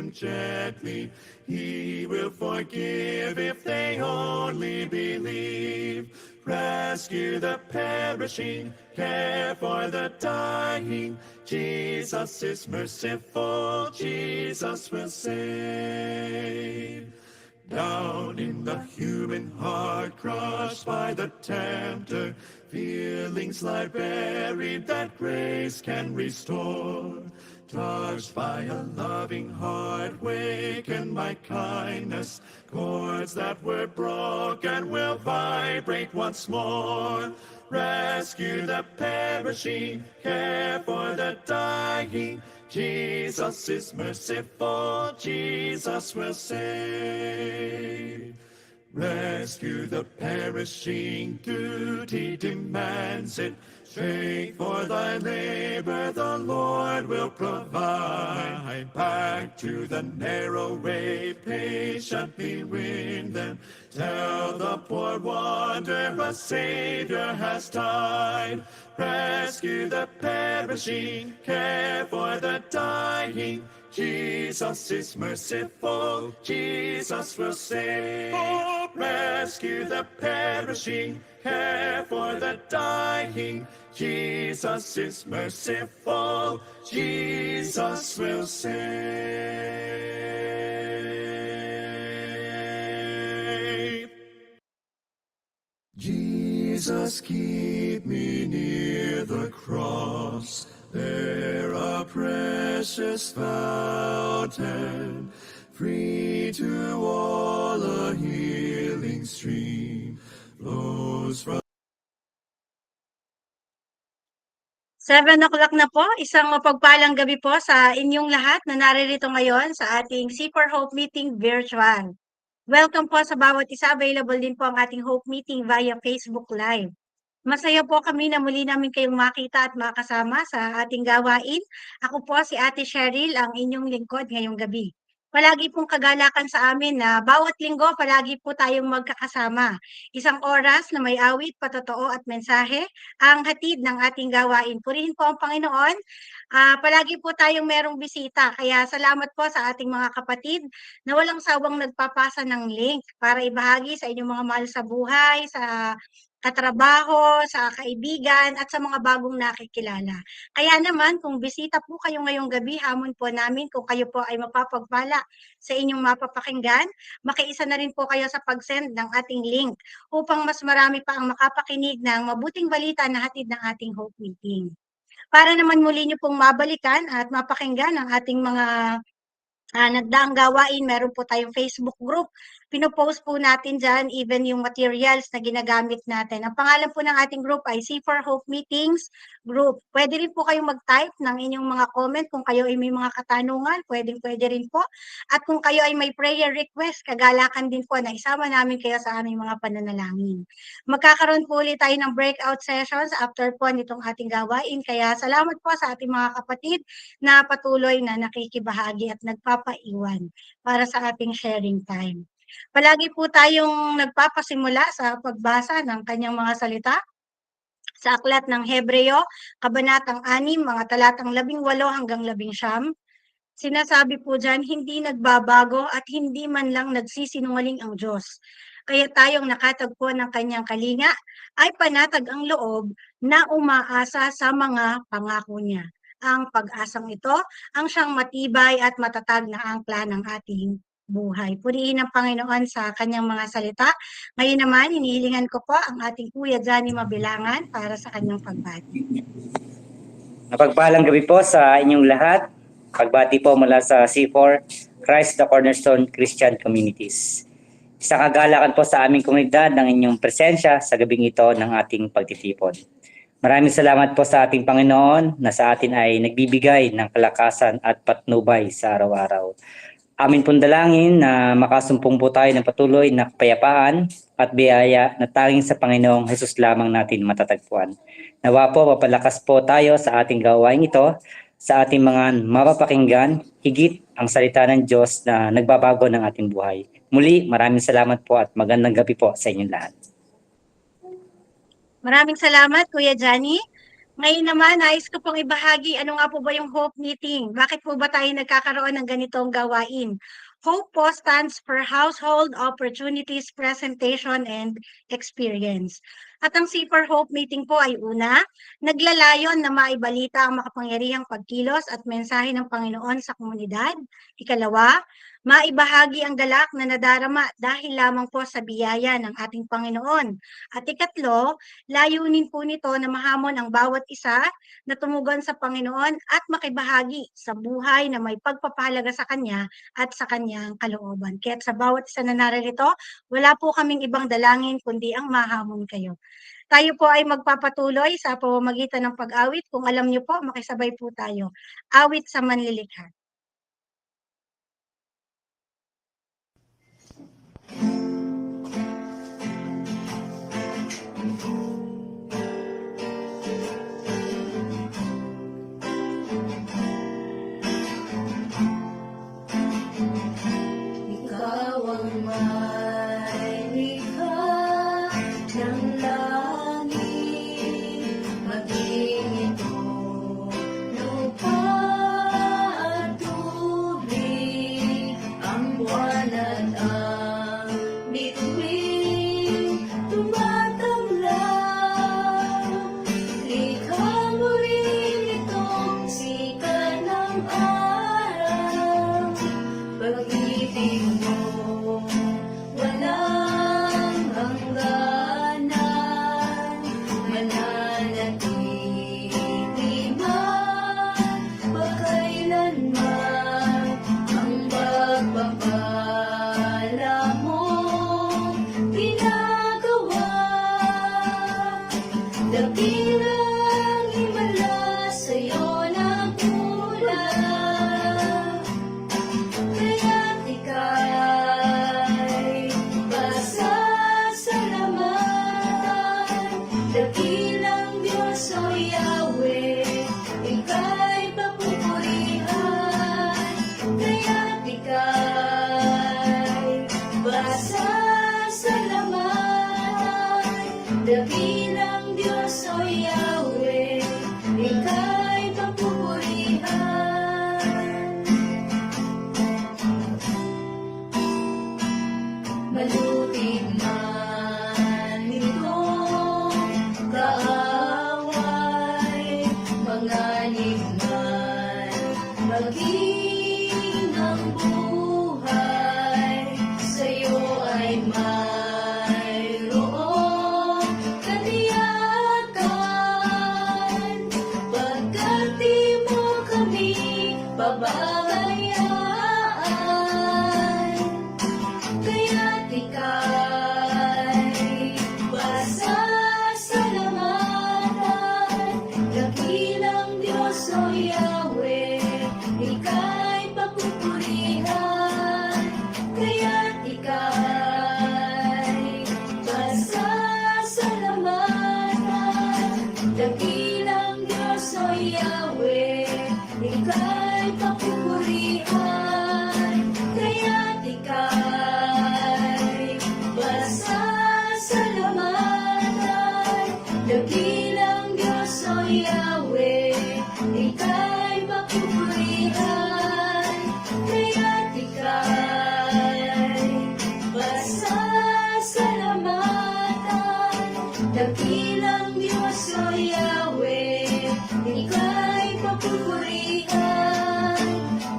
him gently. He will forgive if they only believe. Rescue the perishing, care for the dying. Jesus is merciful, Jesus will save. Down in the human heart, crushed by the tempter, feelings lie buried that grace can restore. Touched by a loving heart, wakened by kindness, chords that were broken will vibrate once more. Rescue the perishing, care for the dying. Jesus is merciful, Jesus will save. Rescue the perishing, duty demands it. Strength for thy labor the Lord will provide. Back to the narrow way, patiently win them. Tell the poor wanderer a Savior has died. Rescue the perishing, care for the dying. Jesus is merciful, Jesus will save. Rescue the perishing, care for the dying. Jesus is merciful, Jesus will save. Jesus, keep me near the cross, there a precious fountain, free to all a healing stream, flows from 7 o'clock na po, isang mapagpalang gabi po sa inyong lahat na naririto ngayon sa ating C4 Hope Meeting virtual. Welcome po sa bawat isa, available din po ang ating Hope Meeting via Facebook Live. Masaya po kami na muli namin kayong makita at makasama sa ating gawain. Ako po si Ate Cheryl, ang inyong lingkod ngayong gabi. Palagi pong kagalakan sa amin na bawat linggo palagi po tayong magkakasama. Isang oras na may awit, patotoo at mensahe ang hatid ng ating gawain. Purihin po ang Panginoon. Palagi po tayong merong bisita. Kaya salamat po sa ating mga kapatid na walang sawang nagpapasa ng link para ibahagi sa inyong mga mahal sa buhay, sa katrabaho, sa kaibigan, at sa mga bagong nakikilala. Kaya naman, kung bisita po kayo ngayong gabi, hamon po namin kung kayo po ay mapapagpala sa inyong mapapakinggan, makiisa na rin po kayo sa pag-send ng ating link upang mas marami pa ang makapakinig ng mabuting balita na hatid ng ating Hope Meeting. Para naman muli nyo pong mabalikan at mapakinggan ang ating mga nagdaang gawain, meron po tayong Facebook group. Pinopost po natin dyan, even yung materials na ginagamit natin. Ang pangalan po ng ating group ay C4 Hope Meetings Group. Pwede rin po kayong mag-type ng inyong mga comment kung kayo ay may mga katanungan, pwede rin po. At kung kayo ay may prayer request, kagalakan din po na isama namin kayo sa aming mga pananalangin. Magkakaroon po ulit tayo ng breakout sessions after po nitong ating gawain. Kaya salamat po sa ating mga kapatid na patuloy na nakikibahagi at nagpapaiwan para sa ating sharing time. Palagi po tayong nagpapasimula sa pagbasa ng kanyang mga salita sa aklat ng Hebreo, Kabanatang 6, mga talatang 18 hanggang 19. Sinasabi po dyan, hindi nagbabago at hindi man lang nagsisinungaling ang Diyos. Kaya tayong nakatagpo ng kanyang kalinga ay panatag ang loob na umaasa sa mga pangako niya. Ang pag-asang ito ang siyang matibay at matatag na angkla ng ating buhay. Purihin ang Panginoon sa kanyang mga salita. Ngayon naman, hinihilingan ko po ang ating Kuya Johnny Mabilangan para sa kanyang pagbati. Mapagpalang gabi po sa inyong lahat. Pagbati po mula sa C4 Christ the Cornerstone Christian Communities. Isang kagalakan po sa aming komunidad ng inyong presensya sa gabing ito ng ating pagtitipon. Maraming salamat po sa ating Panginoon na sa atin ay nagbibigay ng kalakasan at patnubay sa araw-araw. Amin pong dalangin na makasumpong po tayo ng patuloy na kapayapaan at biyaya na tanging sa Panginoong Hesus lamang natin matatagpuan. Nawa po mapalakas po tayo sa ating gawain ito, sa ating mga mapapakinggan, higit ang salita ng Diyos na nagbabago ng ating buhay. Muli, maraming salamat po at magandang gabi po sa inyong lahat. Maraming salamat, Kuya Johnny. Ngayon naman, nais ko pong ibahagi ano nga po ba yung Hope Meeting. Bakit po ba tayo nagkakaroon ng ganitong gawain? Hope po stands for Household Opportunities Presentation and Experience. At ang C for Hope Meeting po ay una, naglalayon na maibalita ang makapangyarihang pagkilos at mensahe ng Panginoon sa komunidad. Ikalawa, maibahagi ang galak na nadarama dahil lamang po sa biyaya ng ating Panginoon. At ikatlo, layunin po nito na mahamon ang bawat isa na tumugon sa Panginoon at makibahagi sa buhay na may pagpapahalaga sa Kanya at sa Kanyang kalooban. Kaya sa bawat isa na naririto, wala po kaming ibang dalangin kundi ang mahamon kayo. Tayo po ay magpapatuloy sa pamamagitan ng pag-awit. Kung alam niyo po, makisabay po tayo. Awit sa manlilikha. Ikaw ang may likha ng langit, maging ito lupa at tubig, ang buwan at ang bituin tumatanglaw. Likha mo rin itong sikat ng araw, pag-ibig mo walang hangganan, mananatili man pagkailanman ang pagpapala mo ginagawa. Dakilang himala sa'yo nagmula, kaya't ika'y pasasalamatan. Dakilang Diyos o Yahweh, ika'y papupurihan. Kaya't ika'y pasasalamatan. Dakilang Diyos o Yahweh, ika'y papupurihan. Malutig man itong kaaway, manganib man maging ang buhay, sa'yo ay mayroong katiyakan, pagkat di mo kami pababayaan. Kaya't ika'y pasasalamatan. Dakilang Diyos o Yahweh, ika'y papupurihan. Kaya't ika'y pasasalamatan. Dakilang Diyos o Yahweh, ika'y papupurihan. Kaya't ika'y pasasalamatan. Dakilang Diyos o Yahweh, ika'y papupurihan. Kaya't ika'y pasasalamatan. Dakilang Diyos o Yahweh, ika'y papupurihan.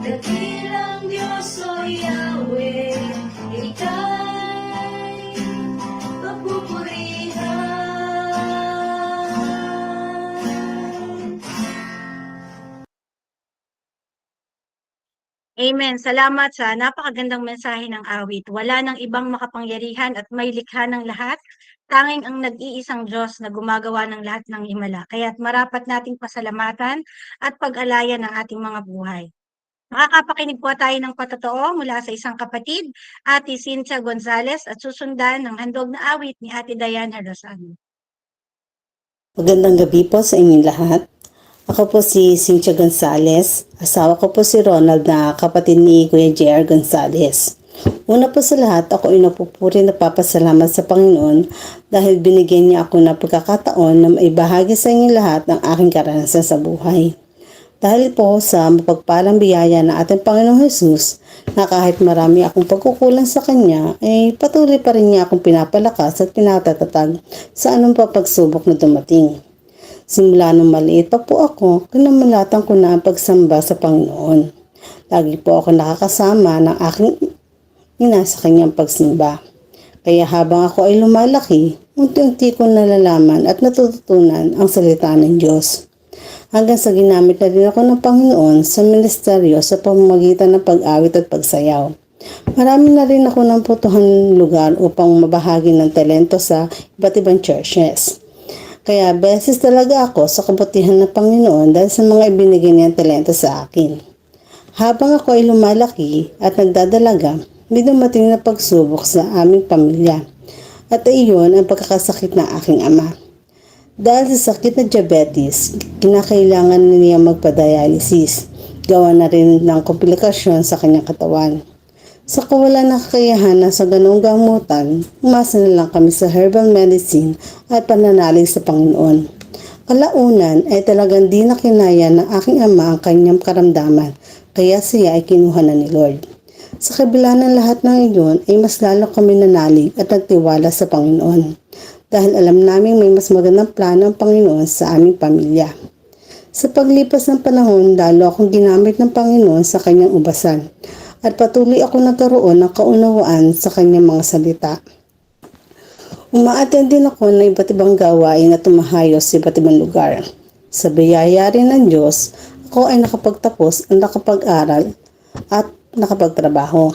Dakilang Diyos o Yahweh, ika'y papupurihan. Amen. Salamat sa napakagandang mensahe ng awit. Wala nang ibang makapangyarihan at may likha ng lahat. Tanging ang nag-iisang Diyos na gumagawa ng lahat ng himala. Kaya't marapat nating pasalamatan at pag-alayan ng ating mga buhay. Makakapakinig po tayo ng patotoo mula sa isang kapatid, Ate Cynthia Gonzalez, at susundan ng handog na awit ni Ate Diana Rosano. Magandang gabi po sa inyong lahat. Ako po si Cynthia Gonzalez. Asawa ko po si Ronald na kapatid ni Kuya JR Gonzalez. Una po sa lahat, ako ay napupuri na papasalamat sa Panginoon dahil binigyan niya ako ng pagkakataon na maibahagi sa inyo lahat ng aking karanasan sa buhay. Dahil po sa mapagpalang biyaya ng ating Panginoong Hesus na kahit marami akong pagkukulang sa Kanya, ay patuloy pa rin niya akong pinapalakas at pinatatatag sa anong pa pagsubok na dumating. Simula nung maliit pa po ako, kinamalatan ko na ang pagsamba sa Panginoon. Lagi po ako nakakasama ng aking ina sa kanyang pagsimba. Kaya habang ako ay lumalaki, unti-unti kong nalalaman at natututunan ang salita ng Diyos. Hanggang sa ginamit na rin ako ng Panginoon sa ministeryo sa pamamagitan ng pag-awit at pagsayaw. Marami na rin ako ng putuhan lugar upang mabahagi ng talento sa iba't ibang churches. Kaya beses talaga ako sa kabutihan ng Panginoon dahil sa mga ibinigay niyang talento sa akin. Habang ako ay lumalaki at nagdadalaga, may dumating na pagsubok sa aming pamilya. At iyon ang pagkakasakit ng aking ama. Dahil sa sakit na diabetes, kinakailangan niya magpa-dialysis. Gawa na rin ng komplikasyon sa kanyang katawan. Sa kawalan ng kakayahan na sa ganong gamutan, umasa na lang kami sa herbal medicine at pananalig sa Panginoon. Kalaunan ay talagang di na kinaya ng aking ama ang kanyang karamdaman, kaya siya ay kinuha na ni Lord. Sa kabila ng lahat ng iyon ay mas lalo kami nanalig at nagtiwala sa Panginoon dahil alam naming may mas magandang plano ang Panginoon sa aming pamilya. Sa paglipas ng panahon, lalo akong ginamit ng Panginoon sa kanyang ubasan at patuloy ako nagkaroon ng kaunawaan sa kanyang mga salita. Umaattend din ako ng iba't ibang gawain na tumahayos sa iba't ibang lugar. Sa biyaya rin ng Diyos, ako ay nakapagtapos, nakapag-aral at nakapagtrabaho.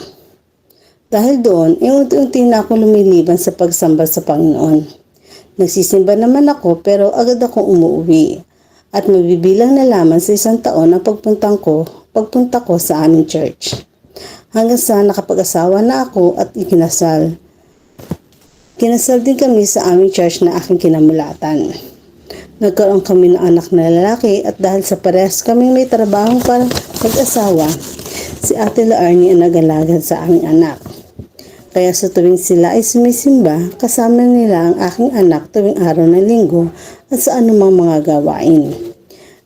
Dahil doon, unti-unti na ako lumiliban sa pagsamba sa Panginoon. Nagsisimba naman ako pero agad akong umuwi at mabibilang na lamang sa isang taon ang pagpunta ko sa aming church. Hanggang sa nakapag-asawa na ako at ikinasal. Kinasal din kami sa aming church na aking kinamulatan. Nagkaroon kami ng anak na lalaki at dahil sa parehas kaming may trabaho para mag-asawa, si Ate Laarni ang nag-alaga sa aming anak. Kaya sa tuwing sila ay sumisimba, kasama nila ang aking anak tuwing araw ng linggo at sa anumang mga gawain.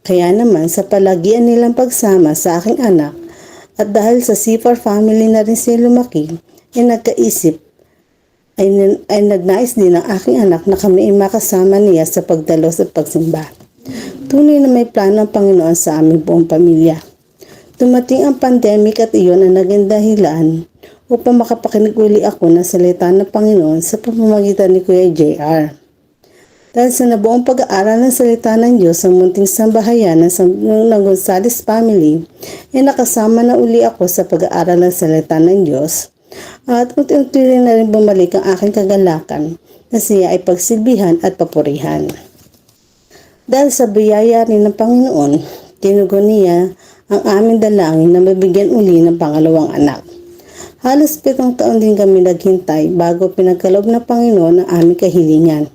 Kaya naman sa palagian nilang pagsama sa aking anak at dahil sa C4 family na rin sila lumaki, ay nagnais din ang aking anak na kami ay makasama niya sa pagdalos at pagsimba. Tunay na may plano ang Panginoon sa aming buong pamilya. Dumating ang pandemic at iyon ang naging dahilan upang makapakinig uli ako ng salita ng Panginoon sa pamamagitan ni Kuya JR. Dahil sa nabuong pag-aaral ng salita ng Diyos sa munting sambahayan ng Gonzales family, ay nakasama na uli ako sa pag-aaral ng salita ng Diyos. At unti-unti rin na rin bumalik ang aking kagalakan na siya ay pagsilbihan at papurihan. Dahil sa biyaya rin ng Panginoon, tinugon niya ang aming dalangin na mabigyan uli ng pangalawang anak. Halos 7 taon din kami naghintay bago pinagkaloob ng Panginoon ang aming kahilingan.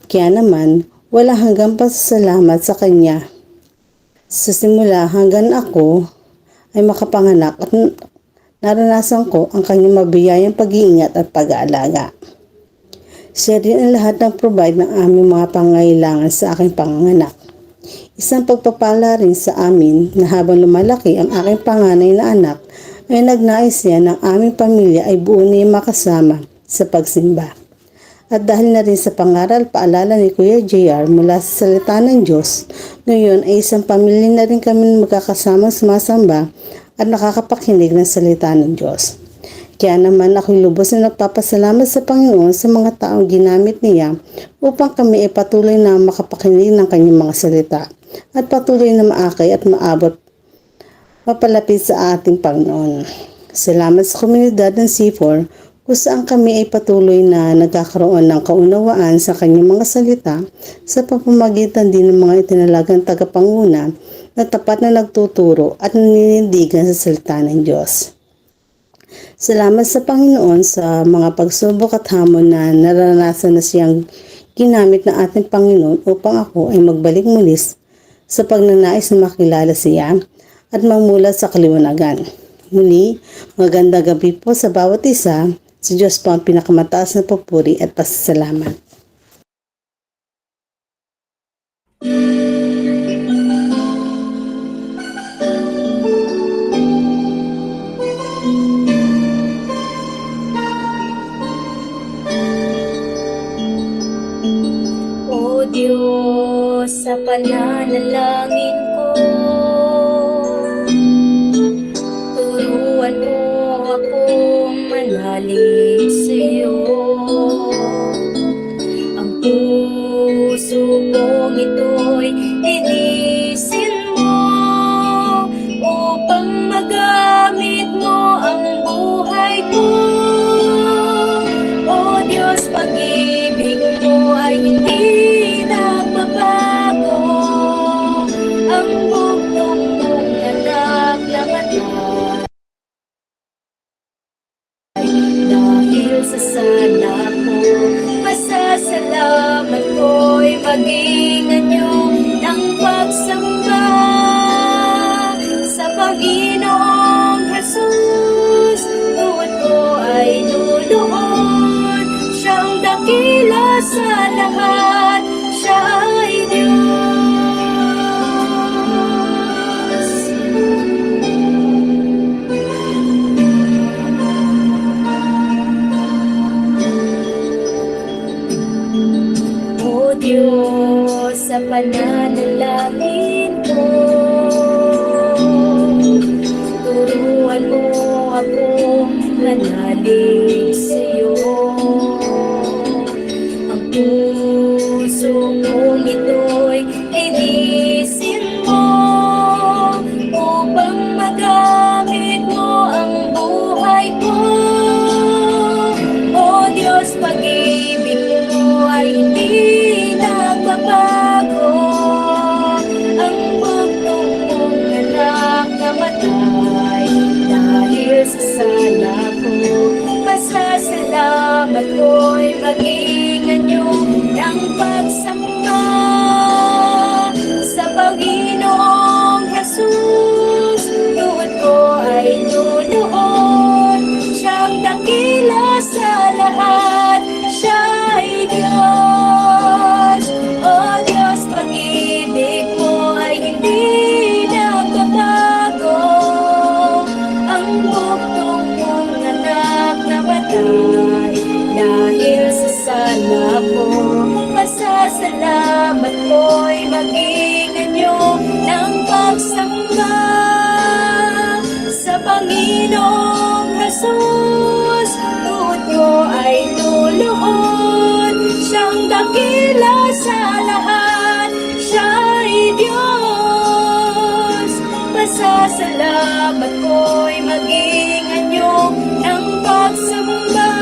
Kaya naman, wala hanggang pasasalamat sa Kanya. Sa simula hanggang ako ay makapanganak at naranasan ko ang Kanyang mabiyayang pag-iingat at pag-aalaga. Siya rin ang lahat ng provide ng aming mga pangailangan sa aking panganganak. Isang pagpapala rin sa amin na habang lumalaki ang aking panganay na anak ay nagnais siya ng aming pamilya ay buo niya makasama sa pagsimba. At dahil na rin sa pangaral paalala ni Kuya JR mula sa salita ng Diyos, ngayon ay isang pamilya na rin kami magkakasama sumasamba at nakakapakinig ng salita ng Diyos. Kaya naman ako'y lubos na nagpapasalamat sa Panginoon sa mga taong ginamit niya upang kami ay patuloy na makapakinig ng kanyang mga salita at patuloy na maakay at maabot mapalapit sa ating Panginoon. Salamat sa komunidad ng C4 kung saan kami ay patuloy na nagkakaroon ng kaunawaan sa kanyang mga salita sa pamamagitan din ng mga itinalagang tagapanguna na tapat na nagtuturo at naninindigan sa salita ng Diyos. Salamat sa Panginoon sa mga pagsubok at hamon na naranasan na siyang ginamit ng ating Panginoon upang ako ay magbalik muli sa pagnanais na makilala siya at magmulat sa kaliwanagan. Muli, magandang gabi po sa bawat isa. Si Diyos po ang pinakamataas na papuri at pasasalamat. O Diyos, sa pananalangin ko, turuan mo akong manalig sa iyo. Ang puso kong ito'y linisin mo upang magamit mo ang buhay ko. O Diyos, pag-ibig mo ay hindi nagbabago. Ang bugtong mong anak na matay, dahil sa sala ko, pasasalamat ko'y maging anyo ng pagsamba sa Panginoong Jesus. Tuwad ko ay luluhod, siyang dakila sa lahat, siya ay Diyos. O Diyos, sa pananalangin ko, turuan mo akong manalig sa iyo. Ang puso kong ito'y linisin mo upang magamit mo ang buhay ko. O Diyos, pag-ibig mo ay hindi nagbabago. Ang bugtong mong anak na matay, dahil sa sala ko, pasasalamat ko'y maging anyo ng pagsamba sa Panginoong Jesus. Tuwad ko ay luluhod, siyang dakila sa lahat, siya ay Diyos. O Diyos, pag-ibig mo ay hindi nagbabago. Ang bugtong mong anak na matay, dahil sa sala ko, pasasalamat ko'y maging anyo ng pagsamba sa Panginoong Jesus. Tuwad ko ay luluhod, siyang dakila sa lahat, siya ay Diyos. Pasasalamat ko'y maging anyo ng pagsamba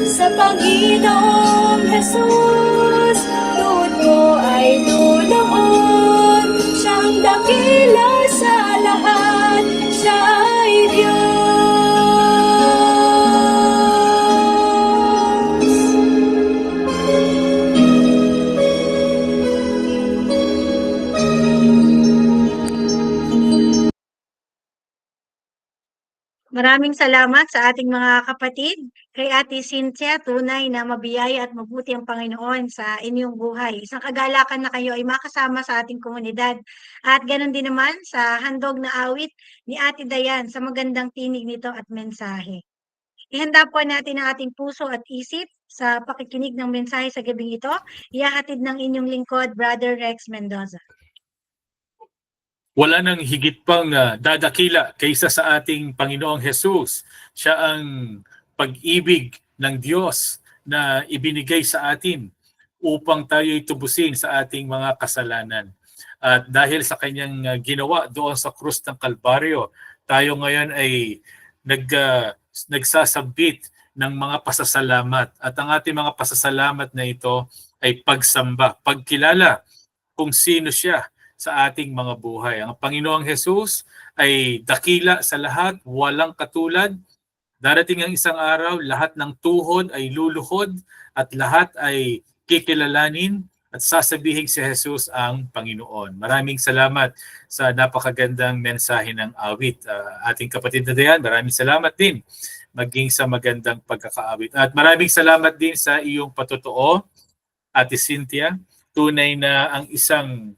sa Panginoong Jesus. Tuwad ko ay luluhod, siyang dakila sa lahat, siya ay Diyos. Maraming salamat sa ating mga kapatid. Kay Ate Cynthia, tunay na mabiyaya at mabuti ang Panginoon sa inyong buhay. Isang kagalakan na kayo ay makasama sa ating komunidad. At ganoon din naman sa handog na awit ni Ate Dayan sa magandang tinig nito at mensahe. Ihanda po natin ang ating puso at isip sa pakikinig ng mensahe sa gabing ito. Ihahatid ng inyong lingkod, Brother Rex Mendoza. Wala nang higit pang dadakila kaysa sa ating Panginoong Jesus. Siya ang pag-ibig ng Diyos na ibinigay sa atin upang tayo'y tubusin sa ating mga kasalanan. At dahil sa kanyang ginawa doon sa krus ng Kalbaryo, tayo ngayon ay nagsasabit ng mga pasasalamat. At ang ating mga pasasalamat na ito ay pagsamba, pagkilala kung sino siya sa ating mga buhay. Ang Panginoong Jesus ay dakila sa lahat, walang katulad. Darating ang isang araw, lahat ng tuhod ay luluhod at lahat ay kikilalanin at sasabihin si Jesus ang Panginoon. Maraming salamat sa napakagandang mensahe ng awit. Ating kapatid na Dayan, maraming salamat din maging sa magandang pagkakaawit. At maraming salamat din sa iyong patotoo, Ate Cynthia. Tunay na ang isang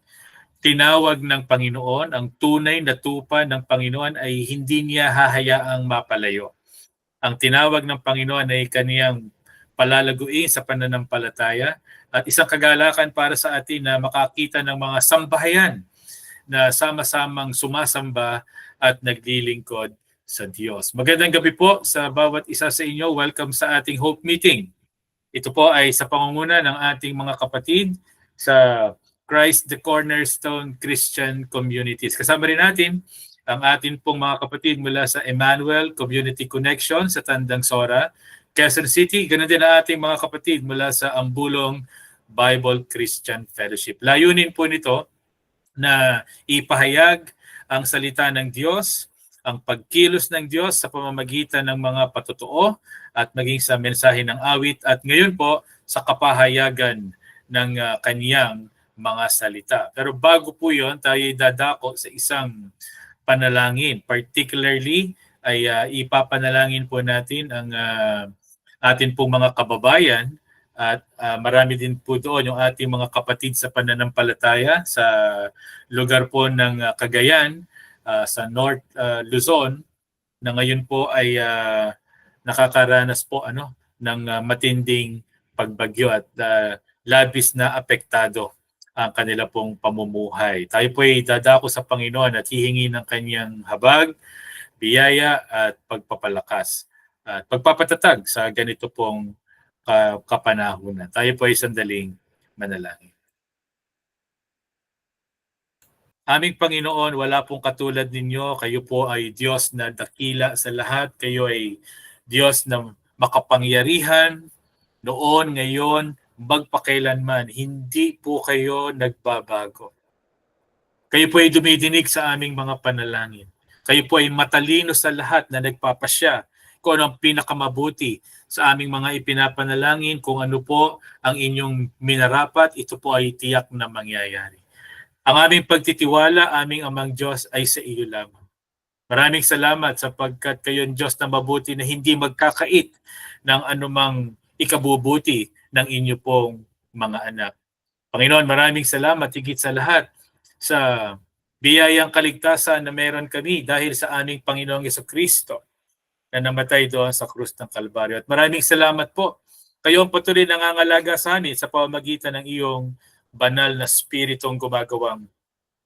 tinawag ng Panginoon, ang tunay na tupa ng Panginoon ay hindi niya hahayaang mapalayo. Ang tinawag ng Panginoon ay kaniyang palalaguin sa pananampalataya at isang kagalakan para sa atin na makakita ng mga sambahayan na sama-samang sumasamba at naglilingkod sa Diyos. Magandang gabi po sa bawat isa sa inyo. Welcome sa ating Hope Meeting. Ito po ay sa pangunguna ng ating mga kapatid sa Christ the Cornerstone Christian Communities. Kasama rin natin ang atin pong mga kapatid mula sa Emmanuel Community Connection sa Tandang Sora, Quezon City. Ganun din ang ating mga kapatid mula sa Ambulong Bible Christian Fellowship. Layunin po nito na ipahayag ang salita ng Diyos, ang pagkilos ng Diyos sa pamamagitan ng mga patotoo at maging sa mensahe ng awit at ngayon po sa kapahayagan ng kaniyang mga salita. Pero bago po yon, tayo dadako sa isang panalangin. Particularly ay ipapanalangin po natin ang atin pong mga kababayan at marami din po doon yung ating mga kapatid sa pananampalataya sa lugar po ng Cagayan, sa North Luzon, na ngayon po ay nakakaranas po ng matinding pagbagyo at labis na apektado ang kanila pong pamumuhay. Tayo po ay dadako sa Panginoon at hihingi ng kanyang habag, biyaya at pagpapalakas at pagpapatatag sa ganito pong kapanahunan. Tayo po ay sandaling manalangin. Aming Panginoon, wala pong katulad ninyo. Kayo po ay Diyos na dakila sa lahat. Kayo ay Diyos na makapangyarihan noon, ngayon, magpakailanman. Hindi po kayo nagbabago. Kayo po ay dumidinig sa aming mga panalangin. Kayo po ay matalino sa lahat na nagpapasya kung ano ang pinakamabuti sa aming mga ipinapanalangin, kung ano po ang inyong minarapat, ito po ay tiyak na mangyayari. Ang aming pagtitiwala, aming Amang Diyos, ay sa iyo lamang. Maraming salamat sapagkat kayo'y Diyos na mabuti na hindi magkakait ng anumang ikabubuti ng inyo pong mga anak. Panginoon, maraming salamat higit sa lahat sa biyayang kaligtasan na meron kami dahil sa aming Panginoong Jesucristo na namatay doon sa krus ng Kalbaryo. At maraming salamat po. Kayo ang patuloy nangangalaga sa amin sa pamamagitan ng iyong banal na spiritong gumagawang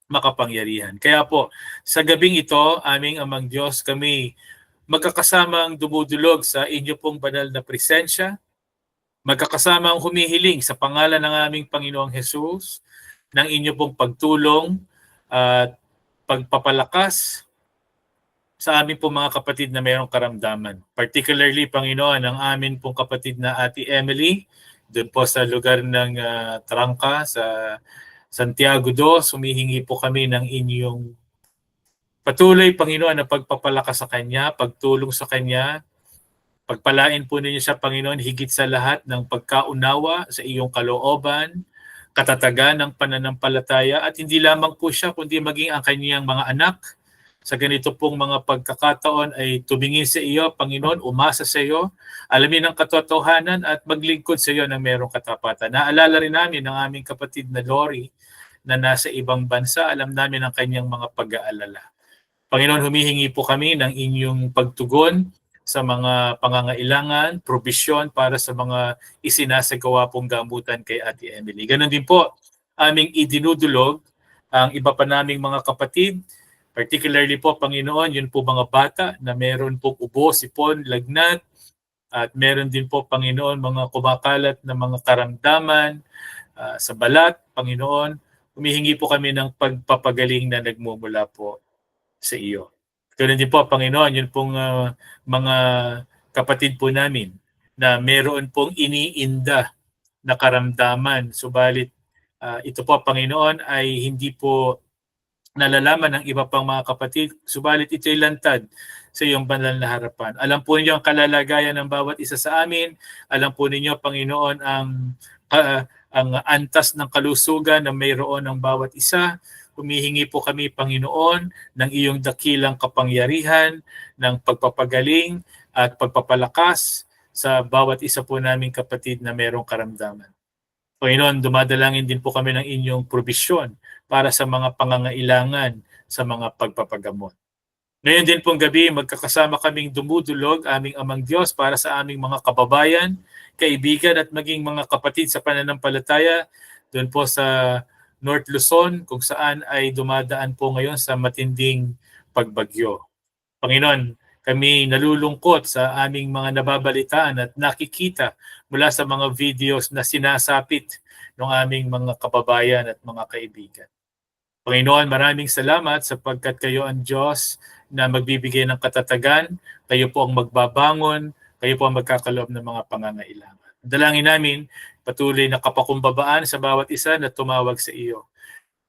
makapangyarihan. Kaya po, sa gabing ito, aming Amang Diyos, kami magkakasamang dumudulog sa inyo pong banal na presensya, magkakasamang humihiling sa pangalan ng aming Panginoong Jesus, ng inyo pong pagtulong at pagpapalakas sa amin pong mga kapatid na mayroong karamdaman. Particularly, Panginoon, ang amin pong kapatid na Ate Emily, doon po sa lugar ng Trangka, sa Santiago II, humihingi po kami ng inyong patuloy, Panginoon, na pagpapalakas sa Kanya, pagtulong sa Kanya. Pagpalain po ninyo siya, Panginoon, higit sa lahat ng pagkaunawa sa iyong kalooban, katatagan ng pananampalataya, at hindi lamang po siya, kundi maging ang kanyang mga anak. Sa ganito pong mga pagkakataon ay tumingin sa iyo, Panginoon, umasa sa iyo, alamin ang katotohanan at maglingkod sa iyo ng merong katapatan. Naalala rin namin ang aming kapatid na Lori na nasa ibang bansa. Alam namin ang kanyang mga pag-aalala. Panginoon, humihingi po kami ng inyong pagtugon sa mga pangangailangan, probisyon para sa mga isinasagawa pong gamutan kay Ate Emily. Ganon din po aming idinudulog ang iba pa naming mga kapatid, particularly po, Panginoon, yun po mga bata na meron po ubo, sipon, lagnat, at meron din po, Panginoon, mga kumakalat na mga karamdaman sa balat, Panginoon. Humihingi po kami ng pagpapagaling na nagmumula po sa iyo. Ganun din po, Panginoon, yun pong mga kapatid po namin na meron pong iniinda na karamdaman. Subalit, ito po, Panginoon, ay hindi po nalalaman ng iba pang mga kapatid, subalit ito'y lantad sa iyong banal na harapan. Alam po ninyo ang kalalagayan ng bawat isa sa amin. Alam po ninyo, Panginoon, ang ang antas ng kalusugan na mayroon ng bawat isa. Humihingi po kami, Panginoon, ng iyong dakilang kapangyarihan, ng pagpapagaling at pagpapalakas sa bawat isa po naming kapatid na mayroong karamdaman. Panginoon, dumadalangin din po kami ng inyong probisyon para sa mga pangangailangan sa mga pagpapagamot. Ngayon din pong gabi, magkakasama kaming dumudulog aming Amang Diyos para sa aming mga kababayan, kaibigan at maging mga kapatid sa pananampalataya doon po sa North Luzon kung saan ay dumadaan po ngayon sa matinding pagbagyo. Panginoon, kami nalulungkot sa aming mga nababalitaan at nakikita mula sa mga videos na sinasapit ng aming mga kababayan at mga kaibigan. Panginoon, maraming salamat sapagkat kayo ang Diyos na magbibigay ng katatagan, kayo po ang magbabangon, kayo po ang magkakaloob ng mga pangangailangan. Dalangin namin patuloy na kapakumbabaan sa bawat isa na tumawag sa iyo.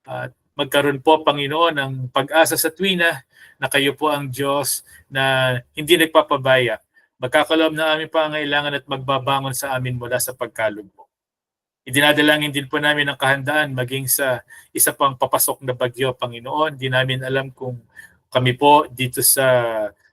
At magkaroon po, Panginoon, ng pag-asa sa tuwina na kayo po ang Diyos na hindi nagpapabaya. Magkakaloob ng aming pangangailangan at magbabangon sa amin mula sa pagkalugbo. Idinadalangin din po namin ang kahandaan maging sa isa pang papasok na bagyo, Panginoon. Di namin alam kung kami po dito sa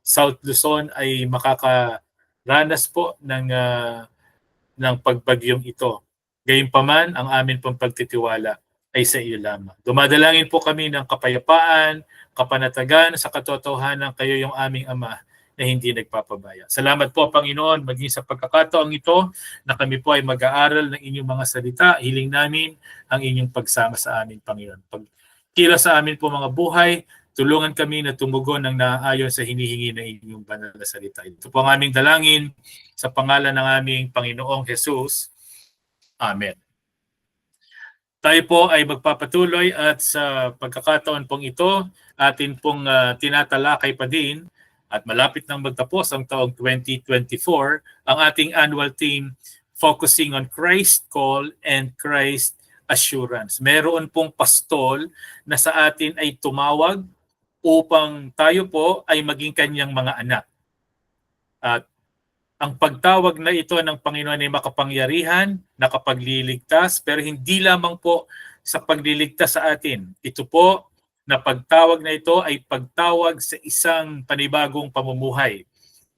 South Luzon ay makakaranas po ng pagbagyong ito. Gayunpaman, ang amin pong pagtitiwala ay sa iyo lamang. Dumadalangin po kami ng kapayapaan, kapanatagan sa katotohanan kayo yung aming Ama na hindi nagpapabaya. Salamat po, Panginoon, maging sa pagkakataong ito na kami po ay mag-aaral ng inyong mga salita. Hiling namin ang inyong pagsama sa amin, Panginoon. Pagkila sa amin po mga buhay, tulungan kami na tumugon ng naaayon sa hinihingi ng inyong banal na salita. Ito po ang aming dalangin sa pangalan ng aming Panginoong Jesus. Amen. Tayo po ay magpapatuloy at sa pagkakataon pong ito, atin pong tinatalakay pa din at malapit nang magtapos ang taong 2024, ang ating annual theme, Focusing on Christ Call and Christ Assurance. Meron pong pastol na sa atin ay tumawag upang tayo po ay maging kanyang mga anak. At ang pagtawag na ito ng Panginoon ay makapangyarihan, nakapagliligtas, pero hindi lamang po sa pagliligtas sa atin. Ito po na pagtawag na ito ay pagtawag sa isang panibagong pamumuhay.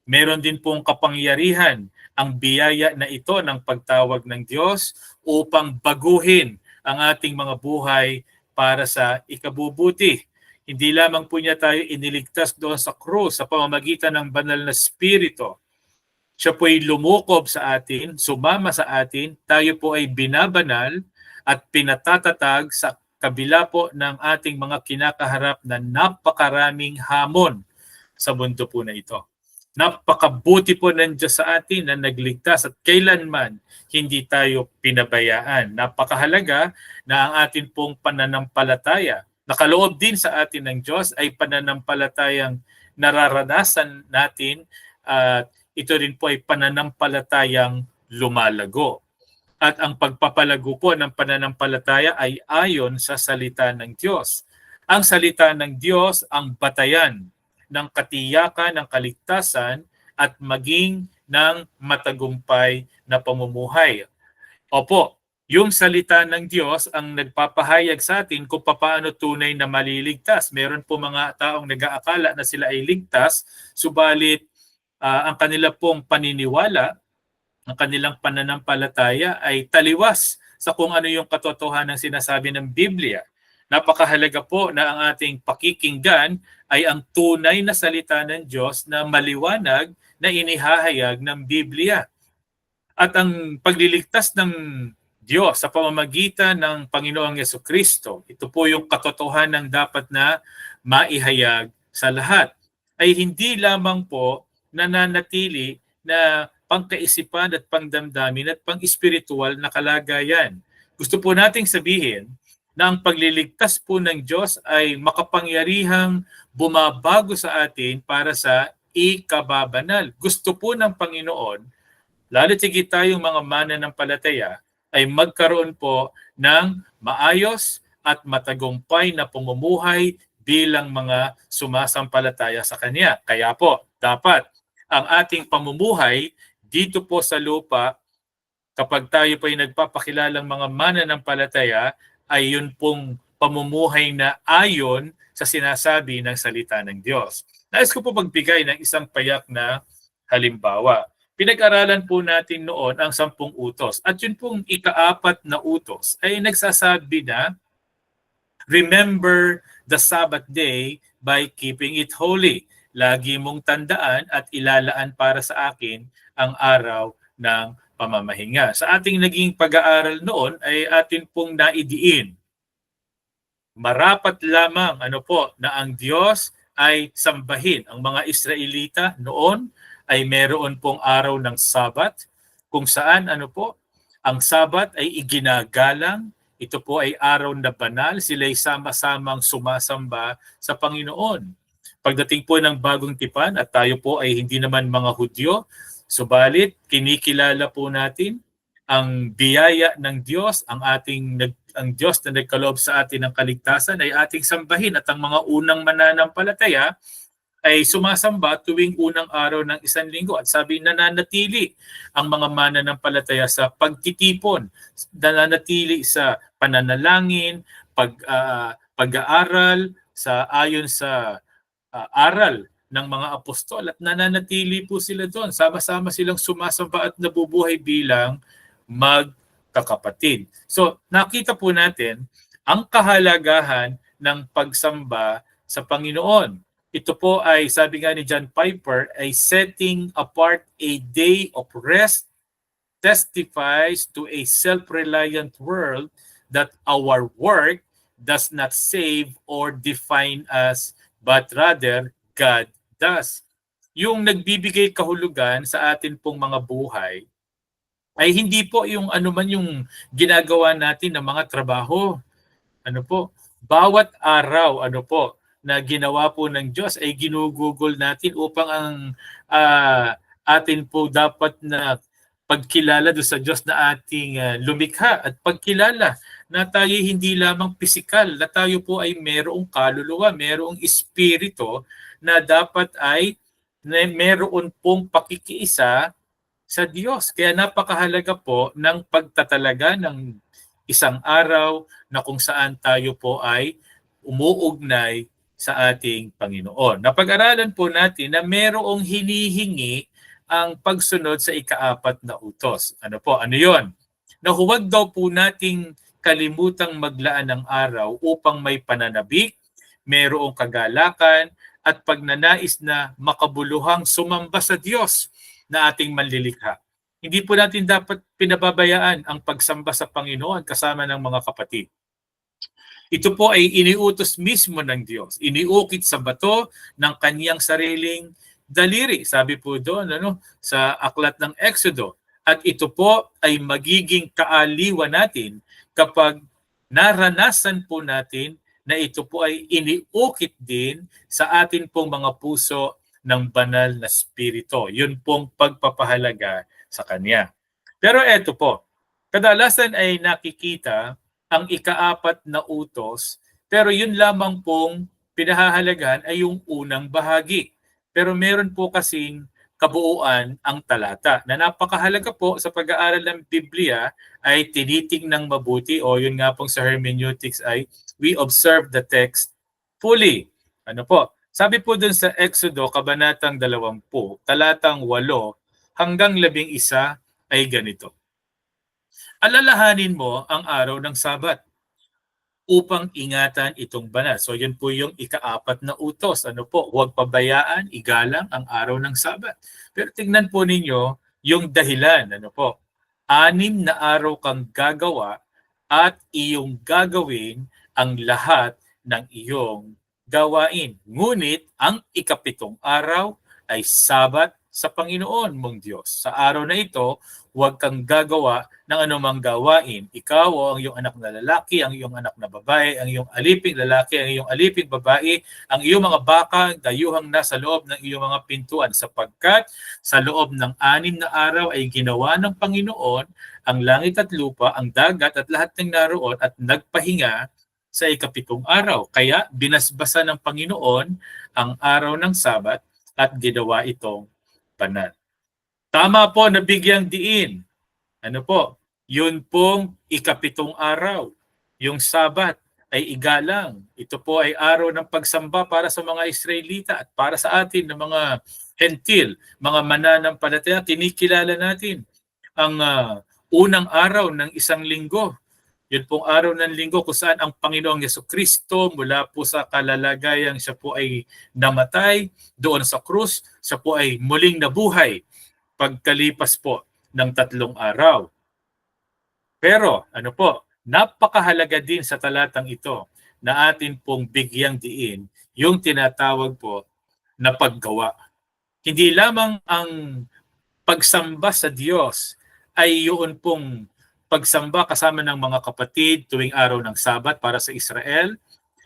Meron din pong kapangyarihan ang biyaya na ito ng pagtawag ng Diyos upang baguhin ang ating mga buhay para sa ikabubuti. Hindi lamang po niya tayo iniligtas doon sa krus sa pamamagitan ng banal na Espiritu. Siya po ay lumukob sa atin, sumama sa atin, tayo po ay binabanal at pinatatatag sa kabila po ng ating mga kinakaharap na napakaraming hamon sa mundo po na ito. Napakabuti po ng Diyos sa atin na nagligtas at kailanman hindi tayo pinabayaan. Napakahalaga na ang atin pong pananampalataya, nakaloob din sa atin ng Diyos ay pananampalatayang nararanasan natin at ito rin po ay pananampalatayang lumalago. At ang pagpapalago po ng pananampalataya ay ayon sa salita ng Diyos. Ang salita ng Diyos ang batayan ng katiyakan ng kaligtasan at maging ng matagumpay na pamumuhay. Opo, yung salita ng Diyos ang nagpapahayag sa atin kung paano tunay na maliligtas. Meron po mga taong nag-aakala na sila ay ligtas, subalit ang kanila pong paniniwala, ang kanilang pananampalataya ay taliwas sa kung ano yung katotohanan ng sinasabi ng Biblia. Napakahalaga po na ang ating pakikinggan ay ang tunay na salita ng Diyos na maliwanag na inihahayag ng Biblia. At ang pagliligtas ng Diyos sa pamamagitan ng Panginoong Yesukristo, ito po yung katotohanan dapat na maihayag sa lahat, ay hindi lamang po nananatili na pangkaisipan at pangdamdamin at pang-espiritual na kalagayan. Gusto po nating sabihin na ang pagliligtas po ng Diyos ay makapangyarihang bumabago sa atin para sa ikababanal. Gusto po ng Panginoon, lalo tigit tayong mga mananampalataya, ay magkaroon po ng maayos at matagumpay na pamumuhay bilang mga sumasampalataya sa Kanya. Kaya po, dapat ang ating pamumuhay dito po sa lupa kapag tayo po ay nagpapakilalang mga mananampalataya, ay yun pong pamumuhay na ayon sa sinasabi ng salita ng Diyos. Nais ko po magbigay ng isang payak na halimbawa. Pinag-aralan po natin noon ang 10 utos. At yun pong ika-4 na utos ay nagsasabi na, remember the Sabbath day by keeping it holy. Lagi mong tandaan at ilalaan para sa akin ang araw ng pamamahinga. Sa ating naging pag-aaral noon ay atin pong naidiin. Marapat lamang na ang Diyos ay sambahin. Ang mga Israelita noon ay meron pong araw ng Sabat kung saan ang Sabat ay iginagalang. Ito po ay araw na banal. Sila'y sama-samang sumasamba sa Panginoon. Pagdating po ng bagong tipan at tayo po ay hindi naman mga Hudyo, subalit kinikilala po natin ang biyaya ng Diyos, ang Diyos na nagkaloob sa atin ng kaligtasan ay ating sambahin, at ang mga unang mananampalataya ay sumasamba tuwing unang araw ng isang linggo. At sabi, nananatili ang mga mananampalataya sa pagtitipon, nananatili sa pananalangin, pag-aaral ayon sa aral ng mga apostol, at nananatili po sila doon. Sama-sama silang sumasamba at nabubuhay bilang magkakapatid. So nakita po natin ang kahalagahan ng pagsamba sa Panginoon. Ito po ay, sabi nga ni John Piper, ay setting apart a day of rest testifies to a self-reliant world that our work does not save or define us, but rather God does. Yung nagbibigay kahulugan sa atin pong mga buhay ay hindi po yung anuman yung ginagawa natin ng mga trabaho. Bawat araw na ginawa po ng Diyos ay ginugugol natin upang ang atin po dapat na pagkilala doon sa Diyos na ating lumikha, at pagkilala na tayo hindi lamang pisikal, na tayo po ay merong kaluluwa, merong espiritu na dapat ay meron pong pakikiisa sa Diyos. Kaya napakahalaga po ng pagtatalaga ng isang araw na kung saan tayo po ay umuugnay sa ating Panginoon. Napag-aralan po natin na merong hinihingi ang pagsunod sa ika-4 na utos. Ano yun? Na huwag daw po nating kalimutang maglaan ng araw upang may pananabik, merong kagalakan, at pagnanais na makabuluhang sumamba sa Diyos na ating manlilikha. Hindi po natin dapat pinababayaan ang pagsamba sa Panginoon kasama ng mga kapatid. Ito po ay iniutos mismo ng Diyos. Iniukit sa bato ng kaniyang sariling daliri. Sabi po doon sa aklat ng Exodo. At ito po ay magiging kaaliwan natin kapag naranasan po natin na ito po ay iniukit din sa atin pong mga puso ng banal na spirito. Yun pong pagpapahalaga sa Kanya. Pero eto po, kadalasan ay nakikita ang ika-4 na utos, pero yun lamang pong pinahahalagahan ay yung unang bahagi. Pero meron po kasing kabuuan ang talata na napakahalaga po sa pag-aaral ng Biblia ay tinitingnang mabuti, o yun nga pong sa hermeneutics ay we observe the text fully. Sabi po dun sa Exodo, Kabanatang 20, talatang 8 hanggang 11 ay ganito. Alalahanin mo ang araw ng Sabat upang ingatan itong banal. So yun po yung ika-4 na utos. Huwag pabayaan, igalang ang araw ng Sabat. Pero tingnan po ninyo yung dahilan. 6 na araw kang gagawa at iyong gagawin ang lahat ng iyong gawain. Ngunit ang ika-7 araw ay Sabat sa Panginoon mong Diyos. Sa araw na ito, huwag kang gagawa ng anumang gawain. Ikaw o ang iyong anak na lalaki, ang iyong anak na babae, ang iyong aliping lalaki, ang iyong aliping babae, ang iyong mga baka, dayuhang nasa loob ng iyong mga pintuan, sapagkat sa loob ng 6 na araw ay ginawa ng Panginoon ang langit at lupa, ang dagat at lahat ng naroon, at nagpahinga sa ika-7 araw. Kaya binasbasa ng Panginoon ang araw ng Sabat at ginawa itong banal. Tama po na bigyang diin Ano po? Yun pong ikapitong araw. Yung Sabat ay igalang. Ito po ay araw ng pagsamba para sa mga Israelita at para sa atin ng mga Hentil, mga mananampalataya. Kinikilala natin ang unang araw ng isang linggo. Yun pong araw ng linggo kung saan ang Panginoong Jesucristo mula po sa kalalagayang siya po ay namatay doon sa krus, siya po ay muling nabuhay pagkalipas po ng 3 araw. Pero ano po, napakahalaga din sa talatang ito na atin pong bigyang diin yung tinatawag po na paggawa. Hindi lamang ang pagsamba sa Diyos ay yun pong pagsamba kasama ng mga kapatid tuwing araw ng Sabat para sa Israel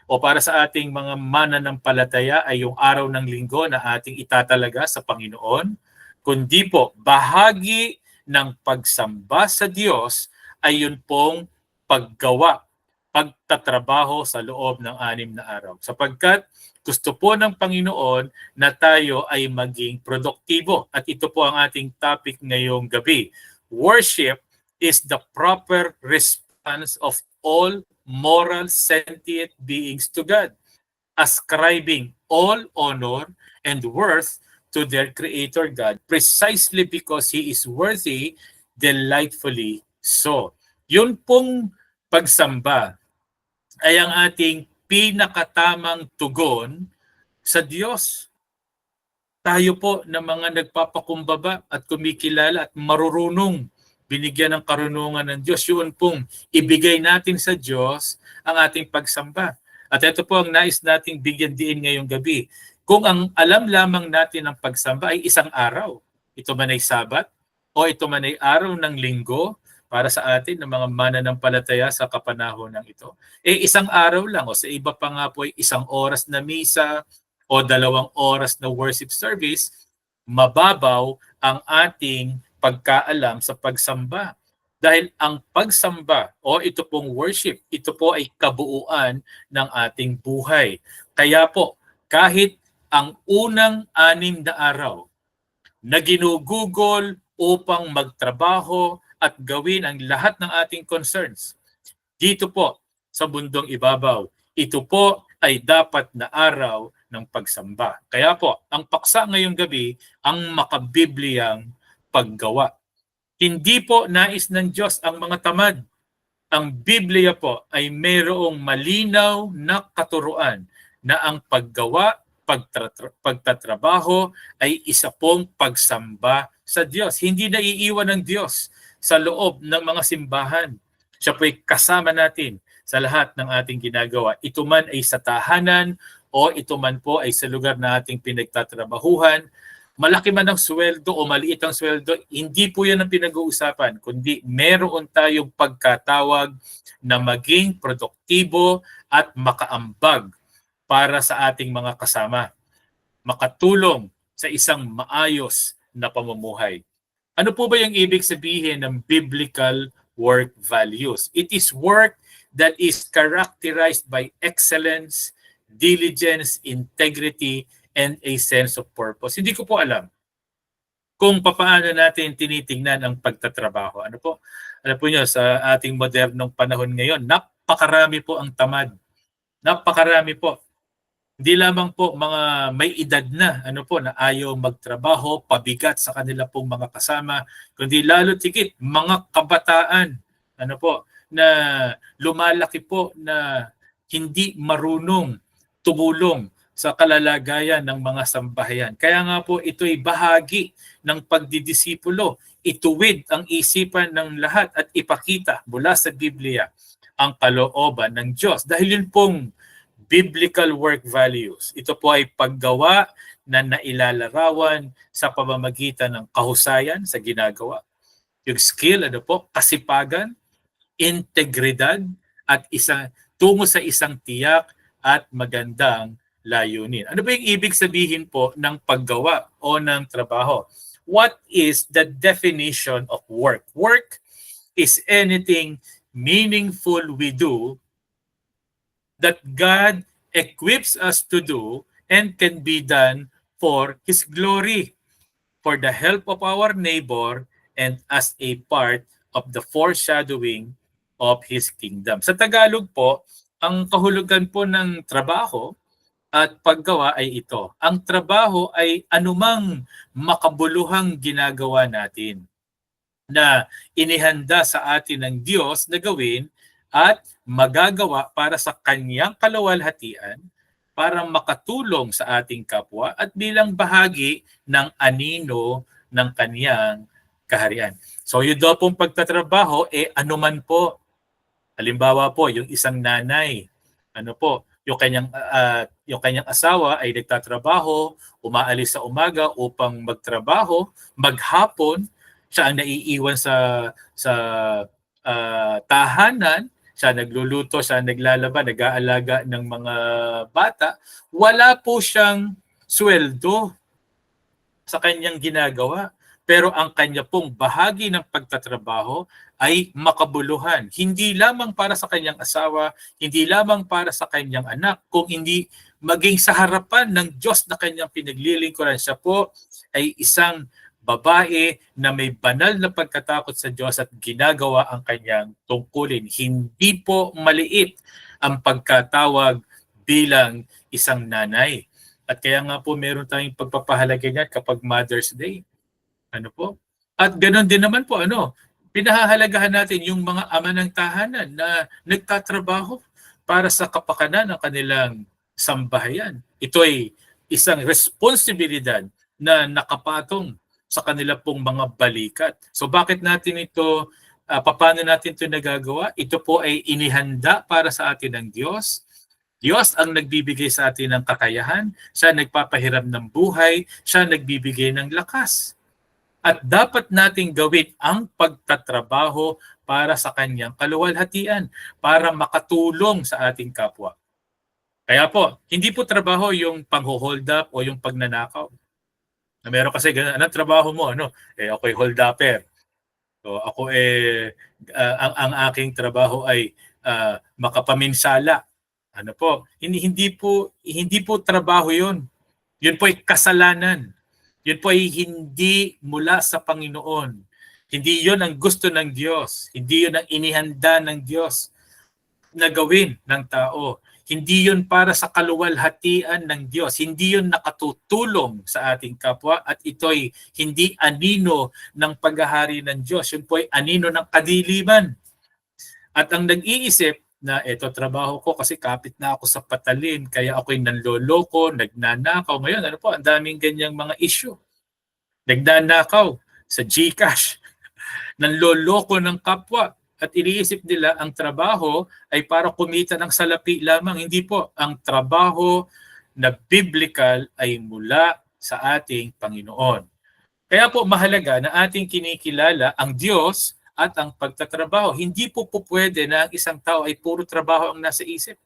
o para sa ating mga mananampalataya ay yung araw ng linggo na ating itatalaga sa Panginoon, kundi po bahagi ng pagsamba sa Diyos ay yun pong paggawa, pagtatrabaho sa loob ng 6 na araw. Sapagkat gusto po ng Panginoon na tayo ay maging produktibo. At ito po ang ating topic ngayong gabi. Worship is the proper response of all moral sentient beings to God, ascribing all honor and worth to their Creator God precisely because He is worthy, delightfully so. Yun pong pagsamba ay ang ating pinakatamang tugon sa Diyos. Tayo po na mga nagpapakumbaba at kumikilala at marurunong binigyan ng karunungan ng Diyos, yun pong ibigay natin sa Diyos ang ating pagsamba. At ito po ang nais nating bigyan diin ngayong gabi. Kung ang alam lamang natin ng pagsamba ay isang araw, ito man ay Sabat o ito man ay araw ng linggo para sa atin ng mga mananampalataya sa kapanahon ng ito. Isang araw lang o sa iba pa nga po ay 1 oras na misa o 2 oras na worship service, mababaw ang ating pagkaalam sa pagsamba. Dahil ang pagsamba o ito pong worship, ito po ay kabuuan ng ating buhay. Kaya po, kahit ang unang 6 na araw na ginugugol upang magtrabaho at gawin ang lahat ng ating concerns, dito po sa bundong ibabaw, ito po ay dapat na araw ng pagsamba. Kaya po, ang paksa ngayong gabi, ang makabibliyang paggawa. Hindi po nais ng Diyos ang mga tamad. Ang Biblia po ay mayroong malinaw na katuruan na ang paggawa, pagtatrabaho ay isa pong pagsamba sa Diyos. Hindi naiiwan ng Diyos sa loob ng mga simbahan. Siya po ay kasama natin sa lahat ng ating ginagawa. Ito man ay sa tahanan o ito man po ay sa lugar na ating pinagtatrabahuhan. Malaki man ang sweldo o maliit ang sweldo, hindi po yan ang pinag-uusapan, kundi meron tayong pagkatawag na maging produktibo at makaambag para sa ating mga kasama. Makatulong sa isang maayos na pamumuhay. Ano po ba yung ibig sabihin ng biblical work values? It is work that is characterized by excellence, diligence, integrity, and a sense of purpose. Hindi ko po alam kung paano natin tinitingnan ang pagtatrabaho. Ano po? Alam po niyo, sa ating modernong panahon ngayon, napakarami po ang tamad. Napakarami po. Hindi lamang po mga may edad na, na ayaw magtrabaho, pabigat sa kanila pong mga kasama, kundi lalo tigit mga kabataan, na lumalaki po na hindi marunong tumulong sa kalalagayan ng mga sambahayan. Kaya nga po ito'y bahagi ng pagdidisipulo. Ituwid ang isipan ng lahat at ipakita mula sa Biblia ang kalooban ng Diyos. Dahil yun pong biblical work values. Ito po ay paggawa na nailalarawan sa pamamagitan ng kahusayan sa ginagawa. Yung skill, kasipagan, integridad, at tungo sa isang tiyak at magandang layunin. Ano ba yung ibig sabihin po ng paggawa o ng trabaho? What is the definition of work? Work is anything meaningful we do that God equips us to do and can be done for His glory, for the help of our neighbor, and as a part of the foreshadowing of His kingdom. Sa Tagalog po, ang kahulugan po ng trabaho at paggawa ay ito. Ang trabaho ay anumang makabuluhang ginagawa natin na inihanda sa atin ng Diyos na gawin at magagawa para sa kanyang kaluwalhatian, para makatulong sa ating kapwa at bilang bahagi ng anino ng kanyang kaharian. So yun daw pong pagtatrabaho, anuman po. Halimbawa po, yung isang nanay, yung kanyang asawa ay nagtatrabaho, umaalis sa umaga upang magtrabaho, maghapon, siya ang naiiwan sa tahanan, siya nagluluto, siya naglalaba, nag-aalaga ng mga bata, wala po siyang sweldo sa kanyang ginagawa. Pero ang kanya pong bahagi ng pagtatrabaho ay makabuluhan. Hindi lamang para sa kanyang asawa, hindi lamang para sa kanyang anak, kung hindi maging sa harapan ng Diyos na kanyang pinaglilingkuran. Siya po ay isang babae na may banal na pagkatakot sa Diyos at ginagawa ang kanyang tungkulin. Hindi po maliit ang pagkatawag bilang isang nanay. At kaya nga po meron tayong pagpapahalaga niyan kapag Mother's Day. At ganoon din naman po, pinahahalagahan natin yung mga ama ng tahanan na nagtatrabaho para sa kapakanan ng kanilang sambahayan. Ito ay isang responsibilidad na nakapatong sa kanila pong mga balikat. So bakit natin ito, paano natin ito nagagawa? Ito po ay inihanda para sa atin ng Diyos. Diyos ang nagbibigay sa atin ng kakayahan, siya nagpapahiram ng buhay, siya nagbibigay ng lakas. At dapat nating gawin ang pagtatrabaho para sa kanyang kaluwalhatian, para makatulong sa ating kapwa. Kaya po, hindi po trabaho yung pang-hold up o yung pagnanakaw. Meron kasi ganun, anong trabaho mo? Ako'y hold upper. So ako ang aking trabaho ay makapaminsala. Hindi po trabaho 'yun. 'Yun po ay kasalanan. Yun po ay hindi mula sa Panginoon. Hindi yun ang gusto ng Diyos. Hindi yun ang inihanda ng Diyos na gawin ng tao. Hindi yun para sa kaluwalhatian ng Diyos. Hindi yun nakatutulong sa ating kapwa at ito'y hindi anino ng paghahari ng Diyos. Yun po ay anino ng kadiliman. At ang nag-iisip na ito trabaho ko kasi kapit na ako sa patalin, kaya ako'y nanloloko, nagnanakaw. Ngayon, ang daming ganyang mga issue. Nagnanakaw sa GCash, nanloloko ng kapwa, at iniisip nila ang trabaho ay para kumita ng salapi lamang. Hindi po. Ang trabaho na biblical ay mula sa ating Panginoon. Kaya po mahalaga na ating kinikilala ang Diyos at ang pagtatrabaho. Hindi po pwede na ang isang tao ay puro trabaho ang nasa isip.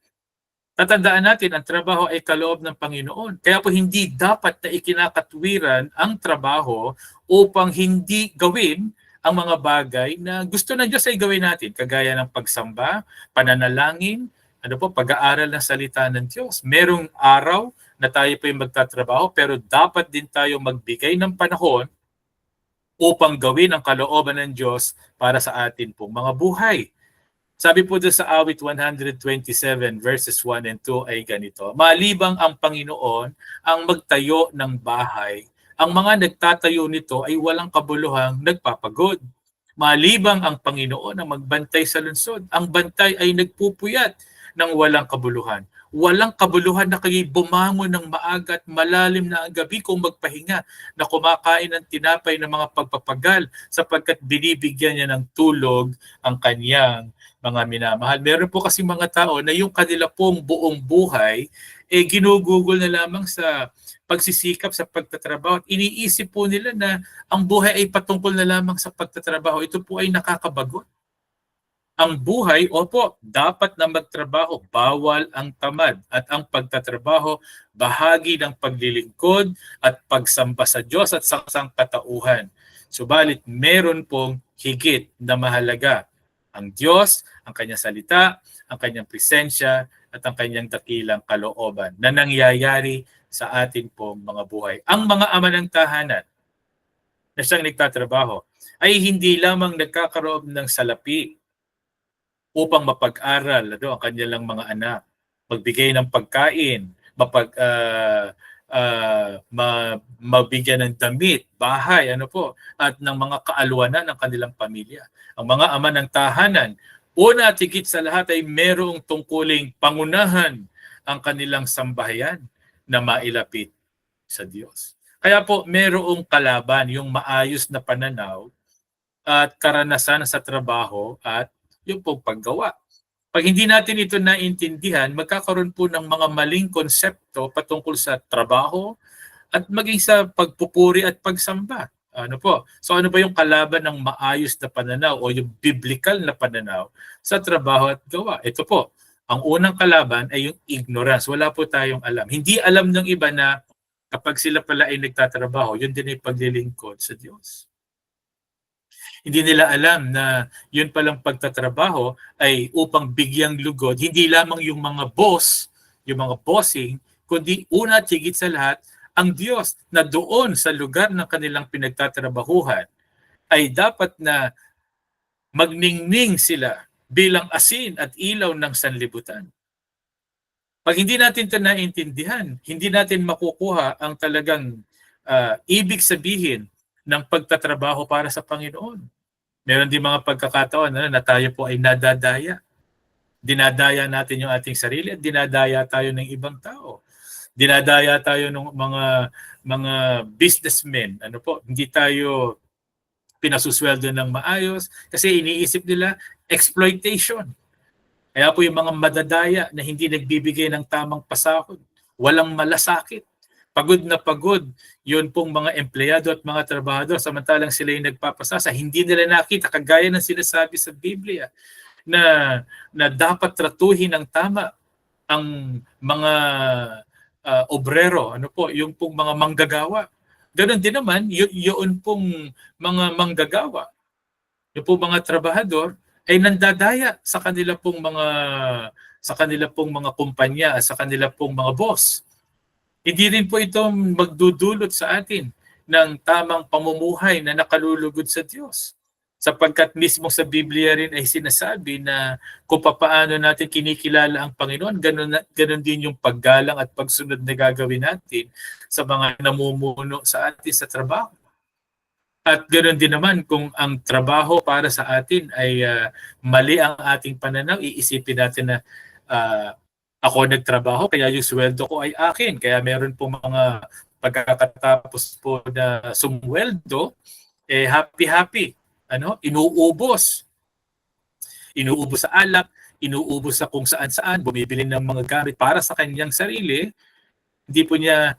Tatandaan natin, ang trabaho ay kaloob ng Panginoon. Kaya po hindi dapat na ikinakatwiran ang trabaho upang hindi gawin ang mga bagay na gusto ng Diyos ay gawin natin. Kagaya ng pagsamba, pananalangin, pag-aaral ng salita ng Diyos. Merong araw na tayo po yung magtatrabaho pero dapat din tayo magbigay ng panahon upang gawin ang kalooban ng Diyos para sa atin pong mga buhay. Sabi po doon sa awit 127 verses 1 and 2 ay ganito, malibang ang Panginoon ang magtayo ng bahay, ang mga nagtatayo nito ay walang kabuluhang nagpapagod. Malibang ang Panginoon ang magbantay sa lungsod, ang bantay ay nagpupuyat ng walang kabuluhan. Walang kabuluhan na kayo'y bumangon ng maaga at malalim na ang gabi kung magpahinga, na kumakain ng tinapay ng mga pagpapagal sapagkat binibigyan niya ng tulog ang kanyang mga minamahal. Meron po kasi mga tao na yung kanila pong buong buhay ginugugol na lamang sa pagsisikap sa pagtatrabaho at iniisip po nila na ang buhay ay patungkol na lamang sa pagtatrabaho. Ito po ay nakakabagot. Ang buhay, opo, dapat na magtrabaho, bawal ang tamad. At ang pagtatrabaho, bahagi ng paglilingkod at pagsamba sa Diyos at sa sangkatauhan. Subalit, meron pong higit na mahalaga. Ang Diyos, ang kanyang salita, ang kanyang presensya, at ang kanyang dakilang kalooban na nangyayari sa atin pong mga buhay. Ang mga ama ng tahanan na na siyang nagtatrabaho ay hindi lamang nagkakaroon ng salapi upang mapag-aral ang kanilang mga anak, magbigay ng pagkain, mabigyan ng damit, bahay, at ng mga kaalwanan ng kanilang pamilya. Ang mga ama ng tahanan, una at higit sa lahat ay merong tungkuling pangunahan ang kanilang sambahayan na mailapit sa Diyos. Kaya po merong kalaban yung maayos na pananaw at karanasan sa trabaho at yung pong paggawa. Pag hindi natin ito naintindihan, magkakaroon po ng mga maling konsepto patungkol sa trabaho at maging sa pagpupuri at pagsamba. So ano ba yung kalaban ng maayos na pananaw o yung biblical na pananaw sa trabaho at gawa? Ito po, ang unang kalaban ay yung ignorance. Wala po tayong alam. Hindi alam ng iba na kapag sila pala ay nagtatrabaho, yun din ay paglilingkod sa Diyos. Hindi nila alam na yun palang pagtatrabaho ay upang bigyang lugod, hindi lamang yung mga boss, yung mga bossing, kundi una at higit sa lahat, ang Diyos na doon sa lugar ng kanilang pinagtatrabahuhan ay dapat na magningning sila bilang asin at ilaw ng sanlibutan. Pag hindi natin ito naintindihan, hindi natin makukuha ang talagang ibig sabihin ng pagtatrabaho para sa Panginoon. Meron din mga pagkakataon na tayo po ay nadadaya. Dinadaya natin yung ating sarili at dinadaya tayo ng ibang tao. Dinadaya tayo ng mga businessmen. Hindi tayo pinasusweldo ng maayos kasi iniisip nila exploitation. Kaya po yung mga madadaya na hindi nagbibigay ng tamang pasahod, walang malasakit, pagod na pagod, yun pong mga empleyado at mga trabahador samantalang sila yung nagpapasasa, hindi nila nakita kagaya ng sinasabi sa Biblia na dapat tratuhin ng tama ang mga obrero, yung pong mga manggagawa. Ganon din naman, yun pong mga manggagawa, yung pong mga trabahador, ay nandadaya sa kanila pong mga kumpanya at sa kanila pong mga boss. Hindi rin po ito magdudulot sa atin ng tamang pamumuhay na nakalulugod sa Diyos. Sapagkat mismo sa Biblia rin ay sinasabi na kung paano natin kinikilala ang Panginoon, ganun din yung paggalang at pagsunod na gagawin natin sa mga namumuno sa atin sa trabaho. At ganoon din naman kung ang trabaho para sa atin ay mali ang ating pananaw, iisipin natin na ako nagtrabaho kaya yung sweldo ko ay akin. Kaya meron po mga pagkakatapos po na sumweldo, happy-happy. Inuubos. Inuubos sa alak, inuubos sa kung saan-saan, bumibili ng mga gamit para sa kanyang sarili. Hindi po niya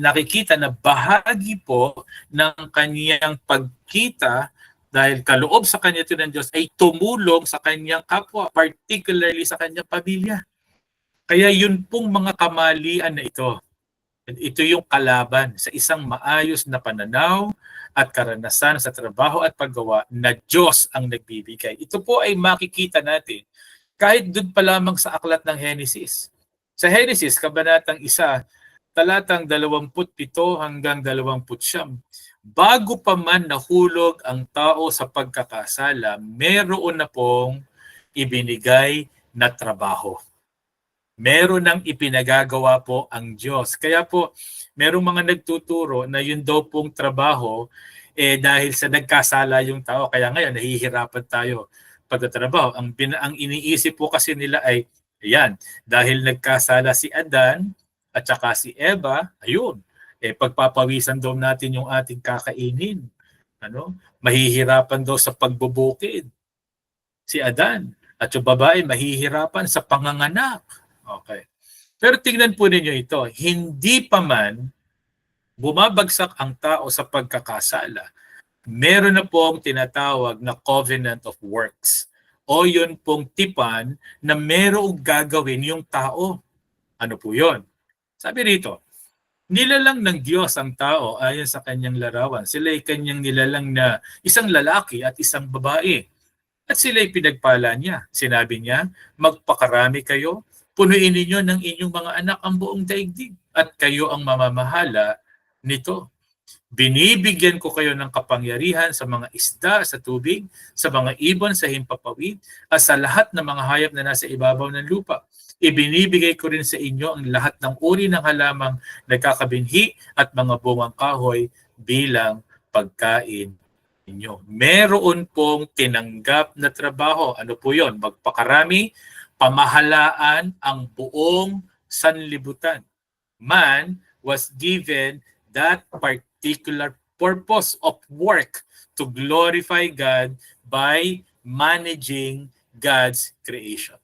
nakikita na bahagi po ng kanyang pagkita dahil kaloob sa kanya ito ng Diyos ay tumulong sa kanyang kapwa, particularly sa kanyang pamilya. Kaya yun pong mga kamalian na ito. Ito yung kalaban sa isang maayos na pananaw at karanasan sa trabaho at paggawa na Diyos ang nagbibigay. Ito po ay makikita natin kahit doon pa lamang sa aklat ng Henesis. Sa Henesis, kabanatang 1, talatang 27 hanggang 29, bago pa man nahulog ang tao sa pagkakasala, meron na pong ibinigay na trabaho. Meron nang ipinagagawa po ang Diyos. Kaya po, merong mga nagtuturo na yun daw pong trabaho dahil sa nagkasala yung tao. Kaya ngayon, nahihirapan tayo pagtatrabaho. Ang iniisip po kasi nila ay, ayan, dahil nagkasala si Adan at saka si Eva, ayun, pagpapawisan daw natin yung ating kakainin. Mahihirapan daw sa pagbubukid si Adan at yung babae mahihirapan sa panganganak. Okay. Pero tingnan po ninyo ito, hindi pa man bumabagsak ang tao sa pagkakasala, meron na pong tinatawag na covenant of works. O yun pong tipan na merong gagawin yung tao. Ano po yun? Sabi rito, nilalang ng Diyos ang tao ayon sa kanyang larawan. Sila ay kanyang nilalang na isang lalaki at isang babae. At sila ay pinagpala niya. Sinabi niya, magpakarami kayo, punuin ninyo ng inyong mga anak ang buong daigdig at kayo ang mamamahala nito. Binibigyan ko kayo ng kapangyarihan sa mga isda sa tubig, sa mga ibon sa himpapawid, at sa lahat ng mga hayop na nasa ibabaw ng lupa. Ibinibigay ko rin sa inyo ang lahat ng uri ng halamang nagkakabinhi at mga bungang kahoy bilang pagkain ninyo. Meron pong tinanggap na trabaho. Ano po yon? Magpakarami, pamahalaan ang buong sanlibutan. Man was given that particular purpose of work to glorify God by managing God's creation.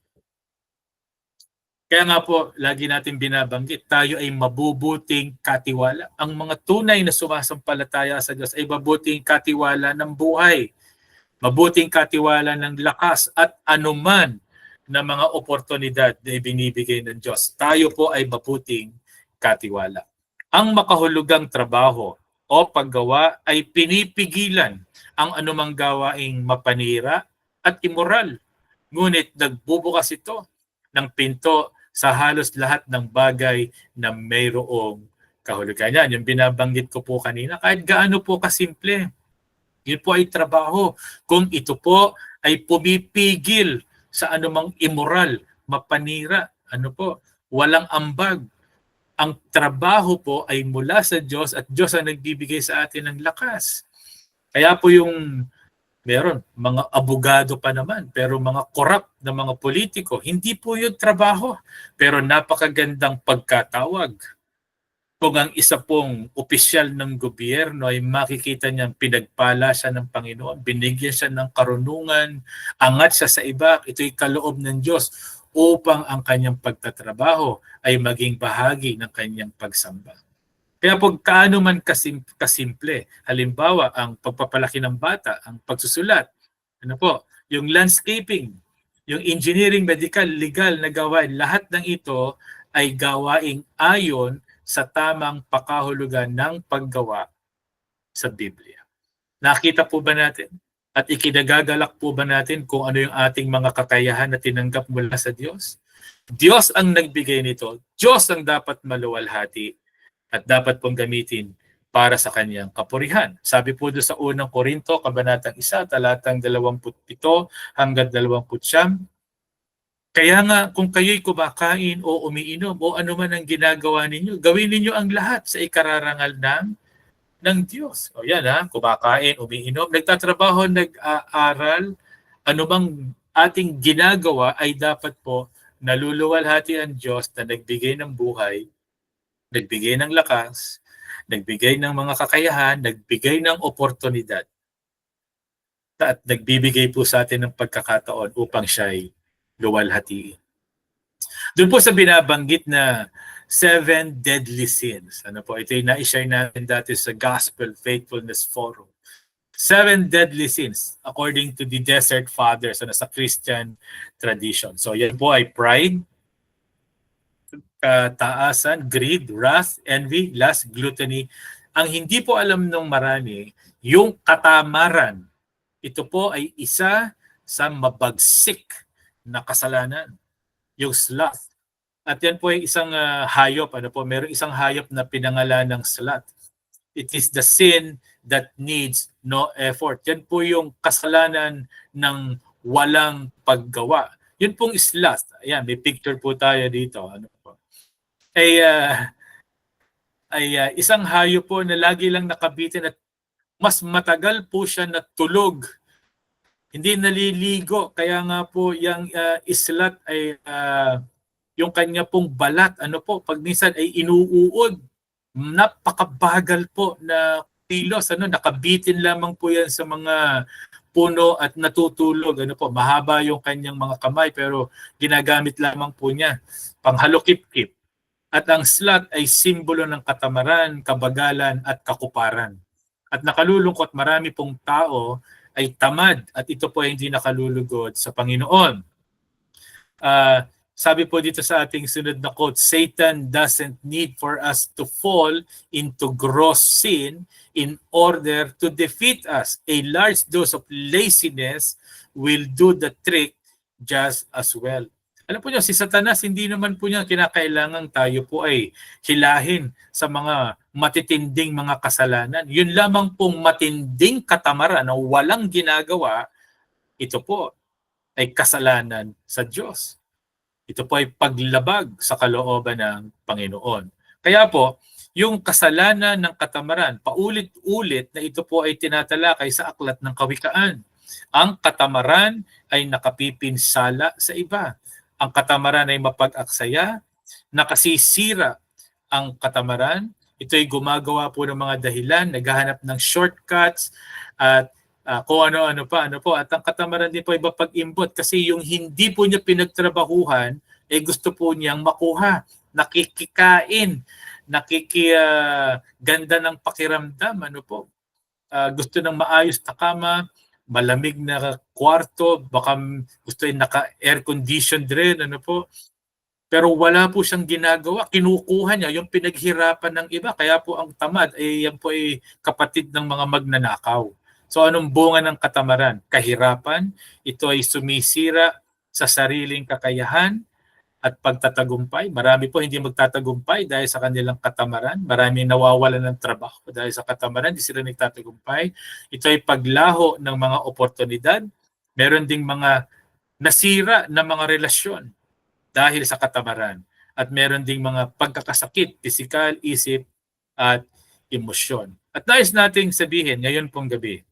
Kaya nga po, lagi natin binabanggit, tayo ay mabubuting katiwala. Ang mga tunay na sumasampalataya sa Diyos ay mabuting katiwala ng buhay, mabuting katiwala ng lakas at anuman na mga oportunidad na ibinibigay ng Diyos. Tayo po ay mabuting katiwala. Ang makahulugang trabaho o paggawa ay pinipigilan ang anumang gawaing mapanira at immoral. Ngunit nagbubukas ito ng pinto sa halos lahat ng bagay na mayroong kahulugan. Yan, yung binabanggit ko po kanina, kahit gaano po kasimple, yun po ay trabaho. Kung ito po ay pumipigil sa anumang immoral, mapanira, walang ambag. Ang trabaho po ay mula sa Diyos at Diyos ang nagbibigay sa atin ng lakas. Kaya po yung meron mga abogado pa naman, pero mga corrupt na mga politiko, hindi po yun trabaho. Pero napakagandang pagkatawag. Kung ang isa pong opisyal ng gobyerno ay makikita niyang pinagpala siya ng Panginoon, binigyan siya ng karunungan, angat siya sa iba, ito'y kaloob ng Diyos upang ang kanyang pagtatrabaho ay maging bahagi ng kanyang pagsamba. Kaya pag kaano man kasimple, halimbawa ang pagpapalaki ng bata, ang pagsusulat, yung landscaping, yung engineering, medical, legal na gawain, lahat ng ito ay gawaing ayon sa tamang pakahulugan ng paggawa sa Biblia. Nakita po ba natin? At ikinagagalak po ba natin kung ano yung ating mga kakayahan na tinanggap mula sa Diyos? Diyos ang nagbigay nito. Diyos ang dapat maluwalhati at dapat pong gamitin para sa kanyang kapurihan. Sabi po doon sa unang Korinto, kabanatang 1, talatang 27 hanggang 29, kaya nga kung kayo'y kumakain o umiinom o anuman ang ginagawa ninyo, gawin ninyo ang lahat sa ikararangal ng Diyos. O yan kumakain, umiinom, nagtatrabaho, nag-aaral, anumang ating ginagawa ay dapat po naluluwalhati ang Diyos na nagbigay ng buhay, nagbigay ng lakas, nagbigay ng mga kakayahan, nagbigay ng oportunidad, at nagbibigay po sa atin ng pagkakataon upang siya'y luwalhatiin. Doon po sa binabanggit na 7 deadly sins. Ito yung na-share natin dati sa Gospel Faithfulness Forum. 7 deadly sins according to the Desert Fathers sa Christian tradition. So yan po ay pride, kataasan, greed, wrath, envy, lust, gluttony. Ang hindi po alam ng marami, yung katamaran, ito po ay isa sa mabagsik na kasalanan, yung sloth. At yan po ay isang hayop. Mayroong isang hayop na pinangalan ng sloth. It is the sin that needs no effort. Yan po yung kasalanan ng walang paggawa. Yun pong sloth. Ayan, may picture po tayo dito. Isang hayop po na lagi lang nakabitin at mas matagal po siya natulog. Hindi naliligo. Kaya nga po yung islat ay yung kanya pong balat, pag minsan ay inuuod. Napakabagal po na kilos, nakabitin lamang po yan sa mga puno at natutulog. Mahaba yung kanyang mga kamay pero ginagamit lamang po niya panghalukip-kip. At ang sloth ay simbolo ng katamaran, kabagalan at kakuparan. At nakalulungkot, marami pong tao ay tamad at ito po ay hindi nakalulugod sa Panginoon. Sabi po dito sa ating sunod na quote, Satan doesn't need for us to fall into gross sin in order to defeat us. A large dose of laziness will do the trick just as well. Alam po niyo, si Satanas, hindi naman po niya kinakailangan tayo po ay hilahin sa mga matitinding mga kasalanan. Yun lamang pong matinding katamaran na walang ginagawa, ito po ay kasalanan sa Diyos. Ito po ay paglabag sa kalooban ng Panginoon. Kaya po, yung kasalanan ng katamaran, paulit-ulit na ito po ay tinatalakay sa aklat ng Kawikaan. Ang katamaran ay nakapipinsala sa iba. Ang katamaran ay mapag-aksaya, nakasisira ang katamaran. Ito ay gumagawa po ng mga dahilan, naghahanap ng shortcuts at kung ano-ano pa. At ang katamaran din po ay mapag-imbot kasi yung hindi po niya pinagtrabahuhan, gusto po niyang makuha. Nakikikain, nakikiganda ng pakiramdam. Gusto ng maayos na kama, malamig na kwarto, baka gusto yung naka-air conditioned rin, Pero wala po siyang ginagawa, kinukuha niya yung pinaghirapan ng iba. Kaya po ang tamad, yan po ay kapatid ng mga magnanakaw. So anong bunga ng katamaran? Kahirapan, ito ay sumisira sa sariling kakayahan at pagtatagumpay. Marami po hindi magtatagumpay dahil sa kanilang katamaran. Marami nawawalan ng trabaho dahil sa katamaran, hindi sila nagtatagumpay. Ito ay paglaho ng mga oportunidad. Meron ding mga nasira na mga relasyon dahil sa katamaran. At meron ding mga pagkakasakit, pisikal, isip, at emosyon. At nais nating sabihin ngayon pong gabi,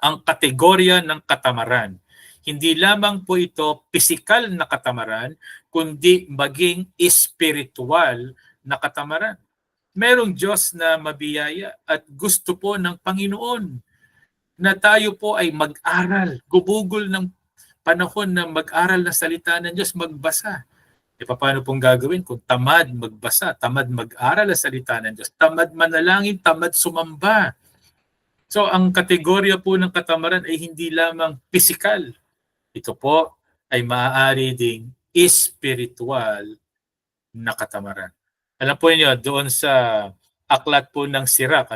ang kategorya ng katamaran, hindi lamang po ito pisikal na katamaran, kundi maging espiritual na katamaran. Merong Diyos na mabiyaya at gusto po ng Panginoon na tayo po ay mag-aral, gubugol ng panahon na mag-aral na salita ng Diyos, magbasa. Paano pong gagawin kung tamad magbasa, tamad mag-aral na salita ng Diyos, tamad manalangin, tamad sumamba? So ang kategorya po ng katamaran ay hindi lamang pisikal. Ito po ay maaari ding espiritual na katamaran. Alam po niyo, doon sa aklat po ng Sirach,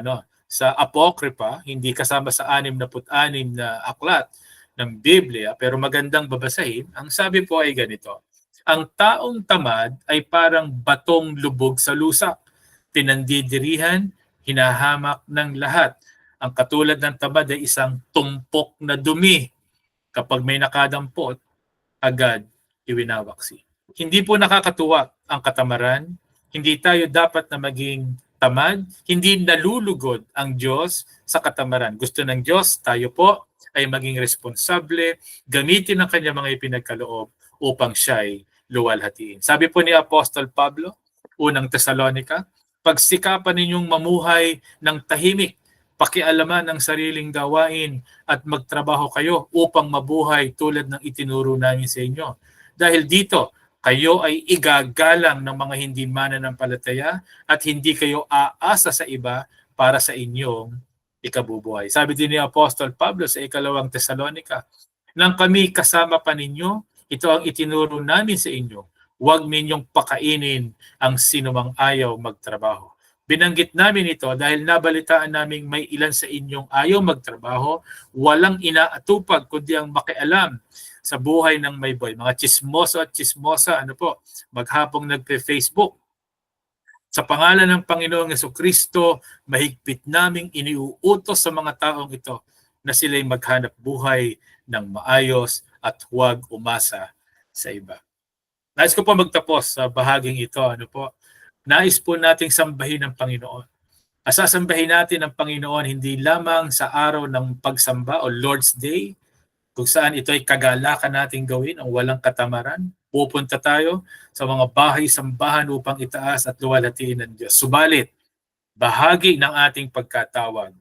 sa Apocrypha, hindi kasama sa 66 na aklat ng Biblia, pero magandang babasahin, ang sabi po ay ganito: ang taong tamad ay parang batong lubog sa lusak, pinandidirihan, hinahamak ng lahat. Ang katulad ng tamad ay isang tumpok na dumi. Kapag may nakadampot, agad iwinawaksi. Hindi po nakakatuwa ang katamaran. Hindi tayo dapat na maging tamad. Hindi nalulugod ang Diyos sa katamaran. Gusto ng Diyos, tayo po ay maging responsable, gamitin ang kanyang mga ipinagkaloob upang siya'y luwalhatiin. Sabi po ni Apostol Pablo, unang Tesalonica, pagsikapan ninyong mamuhay ng tahimik, pakialaman ang sariling gawain at magtrabaho kayo upang mabuhay tulad ng itinuro namin sa inyo. Dahil dito, kayo ay igagalang ng mga hindi mananampalataya at hindi kayo aasa sa iba para sa inyong ikabubuhay. Sabi din ni Apostol Pablo sa 2 Tesalonica, nang kami kasama pa ninyo, ito ang itinuro namin sa inyo, huwag ninyong pakainin ang sinumang ayaw magtrabaho. Binanggit namin ito dahil nabalitaan namin may ilan sa inyong ayaw magtrabaho, walang inaatupag kundi ang makialam sa buhay ng may boy. Mga chismoso at chismosa, maghapong nagpe-Facebook. Sa pangalan ng Panginoong Jesucristo, mahigpit naming iniuutos sa mga taong ito na sila'y maghanap buhay ng maayos at huwag umasa sa iba. Nais ko po magtapos sa bahaging ito. Nais po nating sambahin ang Panginoon. Sasambahin natin ang Panginoon hindi lamang sa araw ng pagsamba o Lord's Day, kung saan ito ay kagalakan nating gawin ang walang katamaran. Pupunta tayo sa mga bahay-sambahan upang itaas at luwalhatiin ng Diyos. Subalit, bahagi ng ating pagkatawag.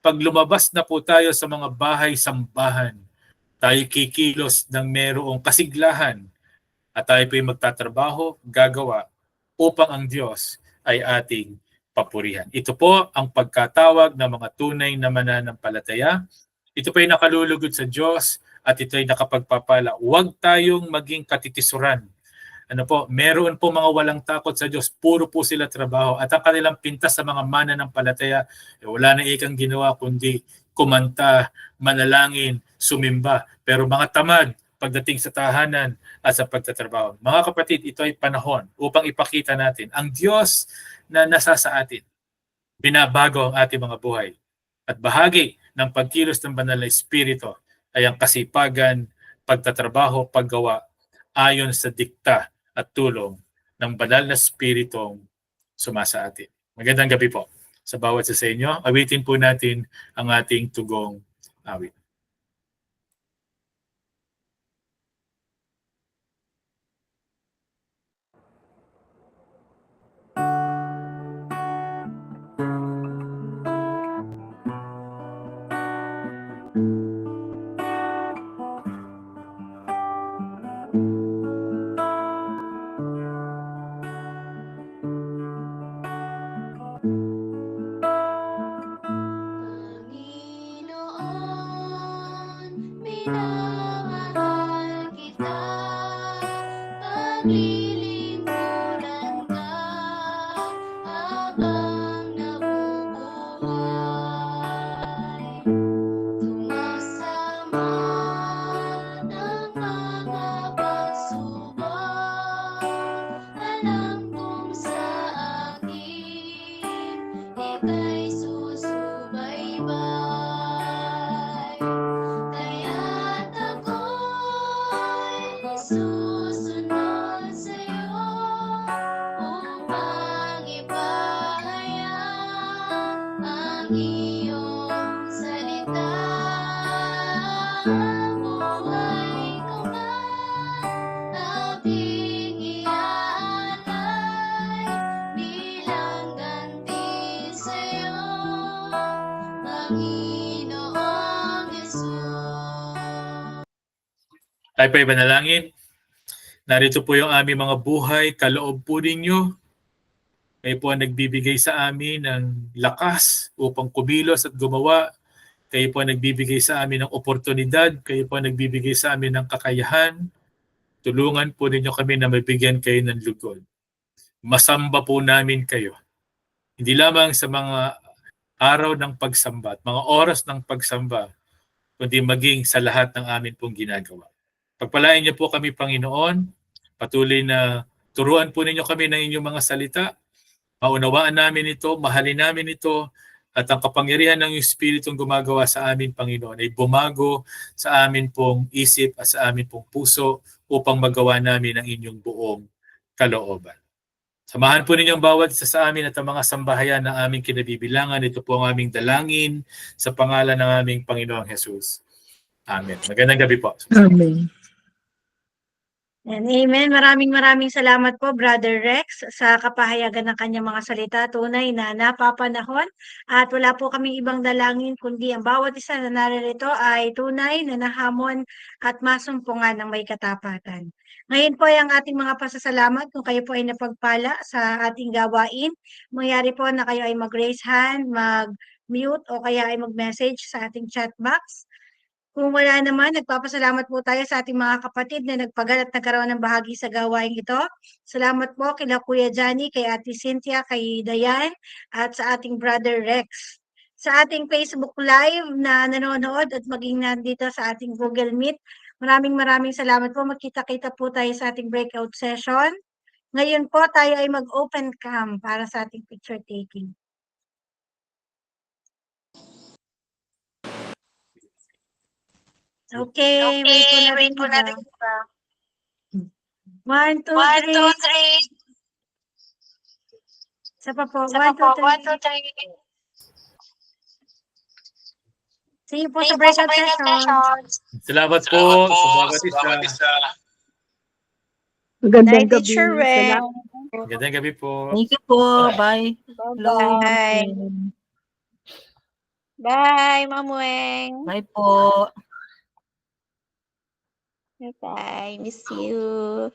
Pag lumabas na po tayo sa mga bahay-sambahan, tayo kikilos ng merong kasiglahan at tayo po'y magtatrabaho, gagawa upang ang Diyos ay ating papurihan. Ito po ang pagkatawag ng mga tunay na mananampalataya. Ito po ay nakalulugod sa Diyos at ito ay nakapagpapala. Huwag tayong maging katitisuran. Meron po mga walang takot sa Diyos. Puro po sila trabaho. At ang kanilang pintas sa mga mananampalataya, wala na ikang ginawa kundi kumanta, manalangin, sumimba. Pero mga tamad, pagdating sa tahanan at sa pagtatrabaho. Mga kapatid, ito ay panahon upang ipakita natin ang Diyos na nasa sa atin. Binabago ang ating mga buhay. At bahagi ng pagkilos ng banal na Espiritu ay ang kasipagan, pagtatrabaho, paggawa ayon sa dikta at tulong ng banal na Espiritong sumasa atin. Magandang gabi po sa bawat isa sa inyo. Awitin po natin ang ating tugong awit. Panginoon, minamahal kita, paglilingkuran ka habang nabubuhay. Tumasama ng mga pagsubok, alam kong sa akin ika'y susubaybay. Kaya't ako'y susunod sa'yo upang ipahayag ang iyong salita. Buhay ko man aking iaalay bilang ganti sa'yo, Panginoong Hesus. Tayo pa ipanalangin. Narito po yung aming mga buhay, kaloob po ninyo. Kayo po ang nagbibigay sa amin ng lakas upang kumilos at gumawa. Kayo po ang nagbibigay sa amin ng oportunidad. Kayo po ang nagbibigay sa amin ng kakayahan. Tulungan po ninyo kami na mabigyan kayo ng lugod. Masamba po namin kayo. Hindi lamang sa mga araw ng pagsamba at mga oras ng pagsamba, kundi maging sa lahat ng amin pong ginagawa. Pagpalain niyo po kami, Panginoon. Patuloy na turuan po ninyo kami ng inyong mga salita. Maunawaan namin ito, mahalin namin ito, at ang kapangyarihan ng Espiritong gumagawa sa amin, Panginoon, ay bumago sa amin pong isip at sa amin pong puso upang magawa namin ang inyong buong kalooban. Samahan po ninyong bawat isa sa amin at ang mga sambahayan na aming kinabibilangan. Ito po ang aming dalangin sa pangalan ng aming Panginoong Hesus. Amen. Magandang gabi po. Amen. And amen. Maraming salamat po, Brother Rex, sa kapahayagan ng kanyang mga salita. Tunay na napapanahon at wala po kaming ibang dalangin kundi ang bawat isa na naririto ay tunay na nahamon at masumpungan ng may katapatan. Ngayon po ay ang ating mga pasasalamat kung kayo po ay napagpala sa ating gawain. Mangyari po na kayo ay mag-raise hand, mag-mute o kaya ay mag-message sa ating chat box. Kung wala naman, nagpapasalamat po tayo sa ating mga kapatid na nagpagal at nagkaroon ng bahagi sa gawain ito. Salamat po kila Kuya Johnny, kay Ate Cynthia, kay Dayan, at sa ating Brother Rex. Sa ating Facebook Live na nanonood at maging nandito sa ating Google Meet, maraming salamat po. Magkita-kita po tayo sa ating breakout session. Ngayon po tayo ay mag-open cam para sa ating picture taking. Okay, wait po natin. 1, 2, 3. Isa pa po. 1, 2, 3. See you po sa breakout session. Salamat po sa bawat isa. Magandang Bye, Teacher Rex. Magandang gabi po. Thank you po. Bye. Bye. Bye, Ma'am Weng. Bye po. Bye. Miss you.